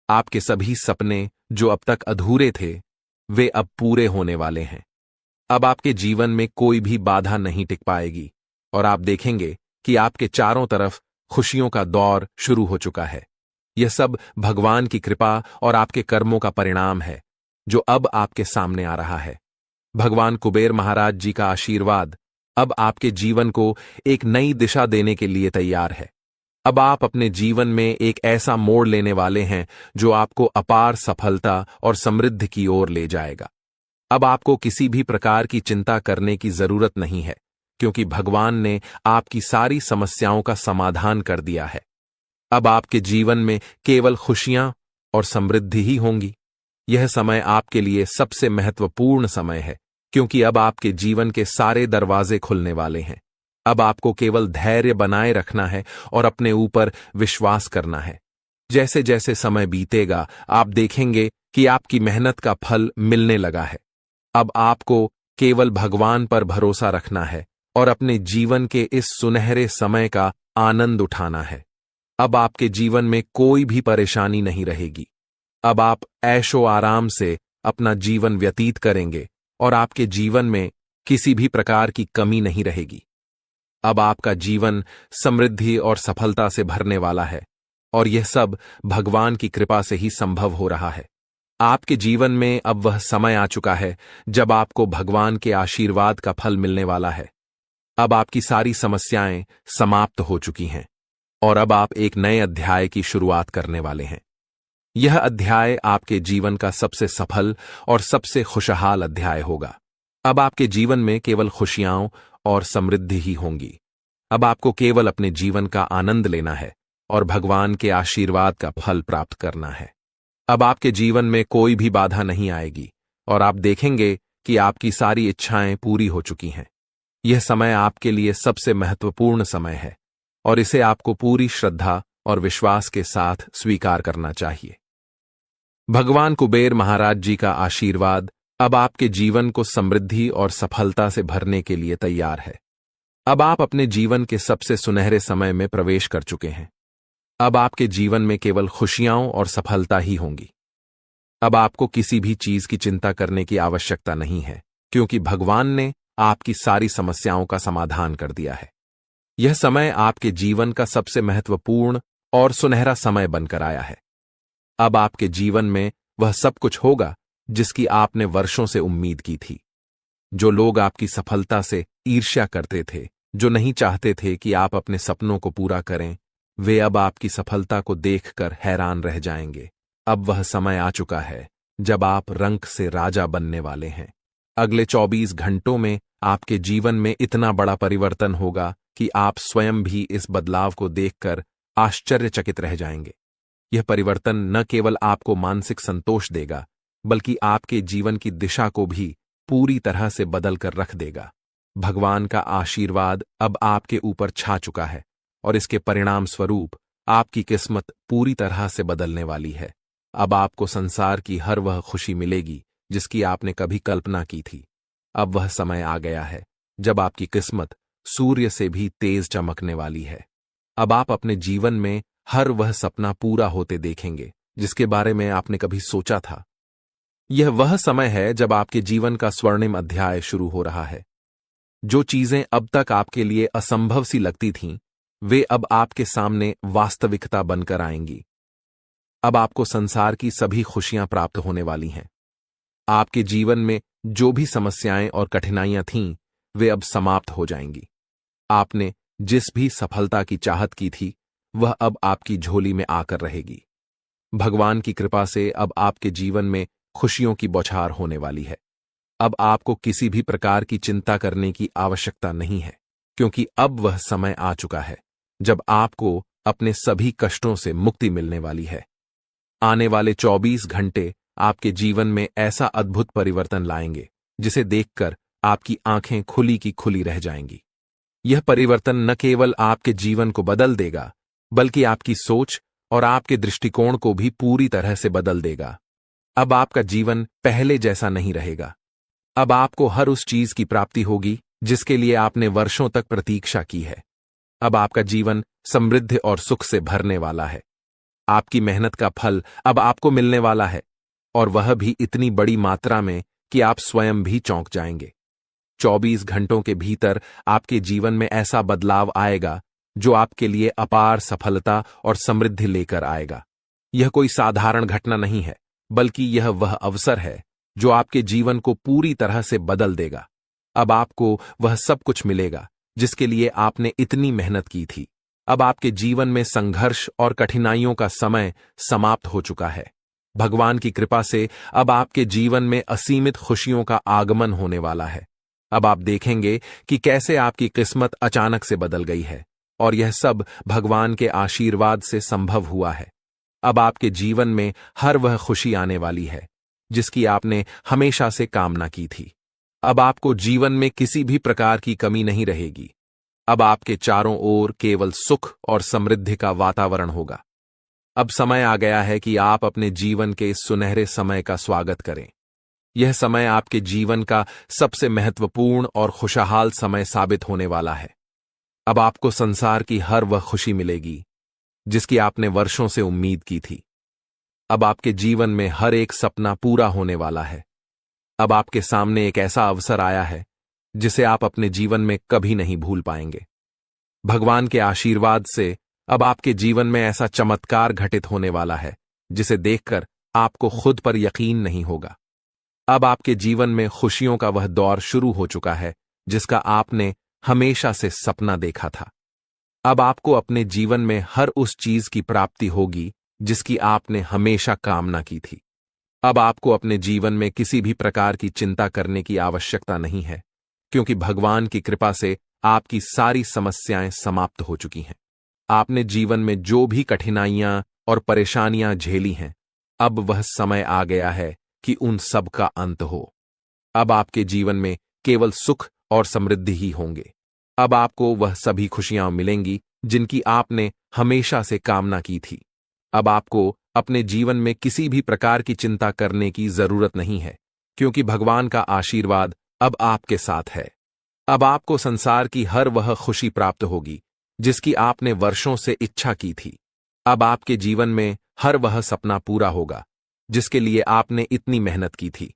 आपके सभी सपने जो अब तक अधूरे थे वे अब पूरे होने वाले हैं। अब आपके जीवन में कोई भी बाधा नहीं टिक पाएगी और आप देखेंगे कि आपके चारों तरफ खुशियों का दौर शुरू हो चुका है। यह सब भगवान की कृपा और आपके कर्मों का परिणाम है जो अब आपके सामने आ रहा है। भगवान कुबेर महाराज जी का आशीर्वाद अब आपके जीवन को एक नई दिशा देने के लिए तैयार है। अब आप अपने जीवन में एक ऐसा मोड़ लेने वाले हैं जो आपको अपार सफलता और समृद्धि की ओर ले जाएगा। अब आपको किसी भी प्रकार की चिंता करने की जरूरत नहीं है क्योंकि भगवान ने आपकी सारी समस्याओं का समाधान कर दिया है। अब आपके जीवन में केवल खुशियां और समृद्धि ही होंगी। यह समय आपके लिए सबसे महत्वपूर्ण समय है क्योंकि अब आपके जीवन के सारे दरवाजे खुलने वाले हैं। अब आपको केवल धैर्य बनाए रखना है और अपने ऊपर विश्वास करना है। जैसे जैसे समय बीतेगा आप देखेंगे कि आपकी मेहनत का फल मिलने लगा है। अब आपको केवल भगवान पर भरोसा रखना है और अपने जीवन के इस सुनहरे समय का आनंद उठाना है। अब आपके जीवन में कोई भी परेशानी नहीं रहेगी। अब आप ऐशो आराम से अपना जीवन व्यतीत करेंगे और आपके जीवन में किसी भी प्रकार की कमी नहीं रहेगी। अब आपका जीवन समृद्धि और सफलता से भरने वाला है और यह सब भगवान की कृपा से ही संभव हो रहा है। आपके जीवन में अब वह समय आ चुका है जब आपको भगवान के आशीर्वाद का फल मिलने वाला है। अब आपकी सारी समस्याएं समाप्त हो चुकी हैं और अब आप एक नए अध्याय की शुरुआत करने वाले हैं। यह अध्याय आपके जीवन का सबसे सफल और सबसे खुशहाल अध्याय होगा। अब आपके जीवन में केवल खुशियां और समृद्धि ही होंगी। अब आपको केवल अपने जीवन का आनंद लेना है और भगवान के आशीर्वाद का फल प्राप्त करना है। अब आपके जीवन में कोई भी बाधा नहीं आएगी और आप देखेंगे कि आपकी सारी इच्छाएं पूरी हो चुकी हैं। यह समय आपके लिए सबसे महत्वपूर्ण समय है और इसे आपको पूरी श्रद्धा और विश्वास के साथ स्वीकार करना चाहिए। भगवान कुबेर महाराज जी का आशीर्वाद अब आपके जीवन को समृद्धि और सफलता से भरने के लिए तैयार है। अब आप अपने जीवन के सबसे सुनहरे समय में प्रवेश कर चुके हैं। अब आपके जीवन में केवल खुशियां और सफलता ही होंगी। अब आपको किसी भी चीज की चिंता करने की आवश्यकता नहीं है क्योंकि भगवान ने आपकी सारी समस्याओं का समाधान कर दिया है। यह समय आपके जीवन का सबसे महत्वपूर्ण और सुनहरा समय बनकर आया है। अब आपके जीवन में वह सब कुछ होगा जिसकी आपने वर्षों से उम्मीद की थी। जो लोग आपकी सफलता से ईर्ष्या करते थे, जो नहीं चाहते थे कि आप अपने सपनों को पूरा करें, वे अब आपकी सफलता को देखकर हैरान रह जाएंगे। अब वह समय आ चुका है जब आप रंक से राजा बनने वाले हैं। अगले 24 घंटों में आपके जीवन में इतना बड़ा परिवर्तन होगा कि आप स्वयं भी इस बदलाव को देखकर आश्चर्यचकित रह जाएंगे। यह परिवर्तन न केवल आपको मानसिक संतोष देगा, बल्कि आपके जीवन की दिशा को भी पूरी तरह से बदल कर रख देगा। भगवान का आशीर्वाद अब आपके ऊपर छा चुका है और इसके परिणाम स्वरूप आपकी किस्मत पूरी तरह से बदलने वाली है। अब आपको संसार की हर वह खुशी मिलेगी जिसकी आपने कभी कल्पना की थी। अब वह समय आ गया है जब आपकी किस्मत सूर्य से भी तेज चमकने वाली है। अब आप अपने जीवन में हर वह सपना पूरा होते देखेंगे जिसके बारे में आपने कभी सोचा था। यह वह समय है जब आपके जीवन का स्वर्णिम अध्याय शुरू हो रहा है। जो चीजें अब तक आपके लिए असंभव सी लगती थीं, वे अब आपके सामने वास्तविकता बनकर आएंगी। अब आपको संसार की सभी खुशियां प्राप्त होने वाली हैं। आपके जीवन में जो भी समस्याएं और कठिनाइयां थीं, वे अब समाप्त हो जाएंगी। आपने जिस भी सफलता की चाहत की थी, वह अब आपकी झोली में आकर रहेगी। भगवान की कृपा से अब आपके जीवन में खुशियों की बौछार होने वाली है। अब आपको किसी भी प्रकार की चिंता करने की आवश्यकता नहीं है, क्योंकि अब वह समय आ चुका है जब आपको अपने सभी कष्टों से मुक्ति मिलने वाली है। आने वाले 24 घंटे आपके जीवन में ऐसा अद्भुत परिवर्तन लाएंगे जिसे देखकर आपकी आंखें खुली की खुली रह जाएंगी। यह परिवर्तन न केवल आपके जीवन को बदल देगा, बल्कि आपकी सोच और आपके दृष्टिकोण को भी पूरी तरह से बदल देगा। अब आपका जीवन पहले जैसा नहीं रहेगा। अब आपको हर उस चीज की प्राप्ति होगी जिसके लिए आपने वर्षों तक प्रतीक्षा की है। अब आपका जीवन समृद्धि और सुख से भरने वाला है। आपकी मेहनत का फल अब आपको मिलने वाला है, और वह भी इतनी बड़ी मात्रा में कि आप स्वयं भी चौंक जाएंगे। 24 घंटों के भीतर आपके जीवन में ऐसा बदलाव आएगा जो आपके लिए अपार सफलता और समृद्धि लेकर आएगा। यह कोई साधारण घटना नहीं है, बल्कि यह वह अवसर है जो आपके जीवन को पूरी तरह से बदल देगा। अब आपको वह सब कुछ मिलेगा जिसके लिए आपने इतनी मेहनत की थी। अब आपके जीवन में संघर्ष और कठिनाइयों का समय समाप्त हो चुका है। भगवान की कृपा से अब आपके जीवन में असीमित खुशियों का आगमन होने वाला है। अब आप देखेंगे कि कैसे आपकी किस्मत अचानक से बदल गई है, और यह सब भगवान के आशीर्वाद से संभव हुआ है। अब आपके जीवन में हर वह खुशी आने वाली है जिसकी आपने हमेशा से कामना की थी। अब आपको जीवन में किसी भी प्रकार की कमी नहीं रहेगी। अब आपके चारों ओर केवल सुख और समृद्धि का वातावरण होगा। अब समय आ गया है कि आप अपने जीवन के इस सुनहरे समय का स्वागत करें। यह समय आपके जीवन का सबसे महत्वपूर्ण और खुशहाल समय साबित होने वाला है। अब आपको संसार की हर वह खुशी मिलेगी जिसकी आपने वर्षों से उम्मीद की थी। अब आपके जीवन में हर एक सपना पूरा होने वाला है। अब आपके सामने एक ऐसा अवसर आया है जिसे आप अपने जीवन में कभी नहीं भूल पाएंगे। भगवान के आशीर्वाद से अब आपके जीवन में ऐसा चमत्कार घटित होने वाला है जिसे देखकर आपको खुद पर यकीन नहीं होगा। अब आपके जीवन में खुशियों का वह दौर शुरू हो चुका है जिसका आपने हमेशा से सपना देखा था। अब आपको अपने जीवन में हर उस चीज की प्राप्ति होगी जिसकी आपने हमेशा कामना की थी। अब आपको अपने जीवन में किसी भी प्रकार की चिंता करने की आवश्यकता नहीं है, क्योंकि भगवान की कृपा से आपकी सारी समस्याएं समाप्त हो चुकी हैं। आपने जीवन में जो भी कठिनाइयां और परेशानियां झेली हैं, अब वह समय आ गया है कि उन सब का अंत हो। अब आपके जीवन में केवल सुख और समृद्धि ही होंगे। अब आपको वह सभी खुशियां मिलेंगी जिनकी आपने हमेशा से कामना की थी। अब आपको अपने जीवन में किसी भी प्रकार की चिंता करने की जरूरत नहीं है, क्योंकि भगवान का आशीर्वाद अब आपके साथ है। अब आपको संसार की हर वह खुशी प्राप्त होगी जिसकी आपने वर्षों से इच्छा की थी। अब आपके जीवन में हर वह सपना पूरा होगा जिसके लिए आपने इतनी मेहनत की थी।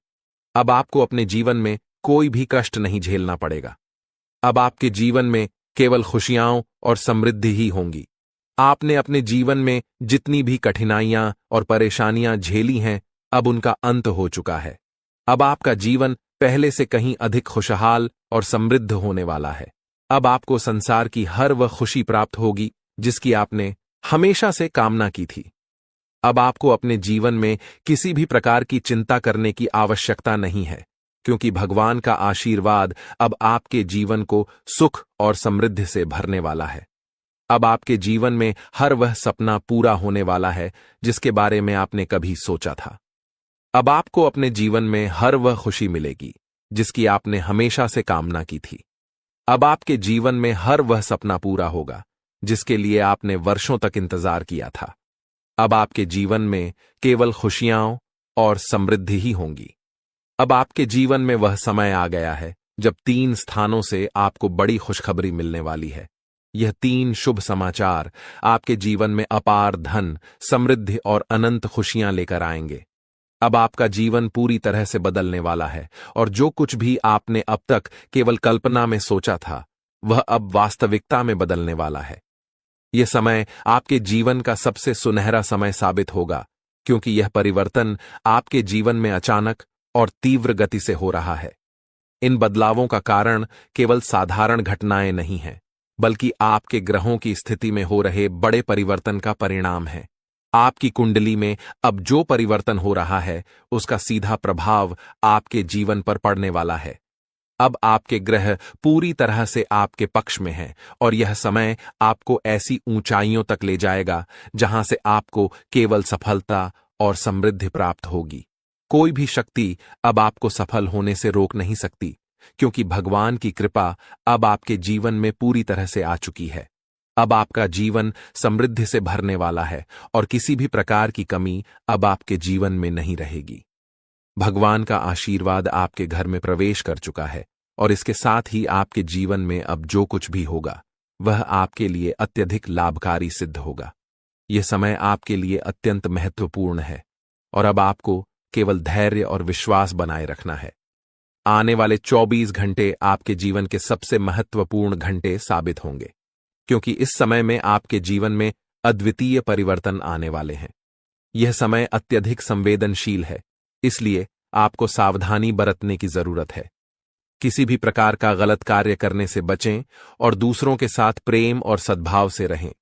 अब आपको अपने जीवन में कोई भी कष्ट नहीं झेलना पड़ेगा। अब आपके जीवन में केवल खुशियां और समृद्धि ही होंगी। आपने अपने जीवन में जितनी भी कठिनाइयां और परेशानियां झेली हैं, अब उनका अंत हो चुका है। अब आपका जीवन पहले से कहीं अधिक खुशहाल और समृद्ध होने वाला है। अब आपको संसार की हर वह खुशी प्राप्त होगी जिसकी आपने हमेशा से कामना की थी। अब आपको अपने जीवन में किसी भी प्रकार की चिंता करने की आवश्यकता नहीं है, क्योंकि भगवान का आशीर्वाद अब आपके जीवन को सुख और समृद्धि से भरने वाला है। अब आपके जीवन में हर वह सपना पूरा होने वाला है जिसके बारे में आपने कभी सोचा था। अब आपको अपने जीवन में हर वह खुशी मिलेगी जिसकी आपने हमेशा से कामना की थी। अब आपके जीवन में हर वह सपना पूरा होगा जिसके लिए आपने वर्षों तक इंतजार किया था। अब आपके जीवन में केवल खुशियां और समृद्धि ही होंगी। अब आपके जीवन में वह समय आ गया है जब 3 स्थानों से आपको बड़ी खुशखबरी मिलने वाली है। यह 3 शुभ समाचार आपके जीवन में अपार धन, समृद्धि और अनंत खुशियां लेकर आएंगे। अब आपका जीवन पूरी तरह से बदलने वाला है और जो कुछ भी आपने अब तक केवल कल्पना में सोचा था, वह अब वास्तविकता में बदलने वाला है। यह समय आपके जीवन का सबसे सुनहरा समय साबित होगा, क्योंकि यह परिवर्तन आपके जीवन में अचानक और तीव्र गति से हो रहा है। इन बदलावों का कारण केवल साधारण घटनाएं नहीं हैं, बल्कि आपके ग्रहों की स्थिति में हो रहे बड़े परिवर्तन का परिणाम है। आपकी कुंडली में अब जो परिवर्तन हो रहा है, उसका सीधा प्रभाव आपके जीवन पर पड़ने वाला है। अब आपके ग्रह पूरी तरह से आपके पक्ष में हैं और यह समय आपको ऐसी ऊंचाइयों तक ले जाएगा जहां से आपको केवल सफलता और समृद्धि प्राप्त होगी। कोई भी शक्ति अब आपको सफल होने से रोक नहीं सकती, क्योंकि भगवान की कृपा अब आपके जीवन में पूरी तरह से आ चुकी है। अब आपका जीवन समृद्धि से भरने वाला है और किसी भी प्रकार की कमी अब आपके जीवन में नहीं रहेगी। भगवान का आशीर्वाद आपके घर में प्रवेश कर चुका है और इसके साथ ही आपके जीवन में अब जो कुछ भी होगा, वह आपके लिए अत्यधिक लाभकारी सिद्ध होगा। यह समय आपके लिए अत्यंत महत्वपूर्ण है और अब आपको केवल धैर्य और विश्वास बनाए रखना है। आने वाले 24 घंटे आपके जीवन के सबसे महत्वपूर्ण घंटे साबित होंगे, क्योंकि इस समय में आपके जीवन में अद्वितीय परिवर्तन आने वाले हैं। यह समय अत्यधिक संवेदनशील है, इसलिए आपको सावधानी बरतने की जरूरत है। किसी भी प्रकार का गलत कार्य करने से बचें और दूसरों के साथ प्रेम और सद्भाव से रहें।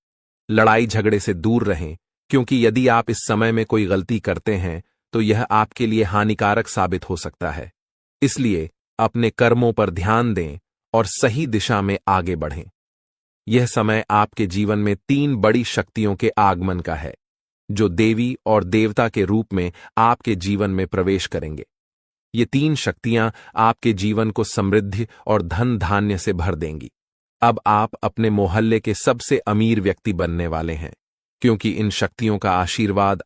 लड़ाई झगड़े से दूर रहें, क्योंकि यदि आप इस समय में कोई गलती करते हैं तो यह आपके लिए हानिकारक साबित हो सकता है। इसलिए अपने कर्मों पर ध्यान दें और सही दिशा में आगे बढ़ें। यह समय आपके जीवन में 3 बड़ी शक्तियों के आगमन का है, जो देवी और देवता के रूप में आपके जीवन में प्रवेश करेंगे। ये 3 शक्तियां आपके जीवन को समृद्धि और धन धान्य से भर देंगी। अब आप अपने मोहल्ले के सबसे अमीर व्यक्ति बनने वाले हैं, क्योंकि इन शक्तियों का आशीर्वाद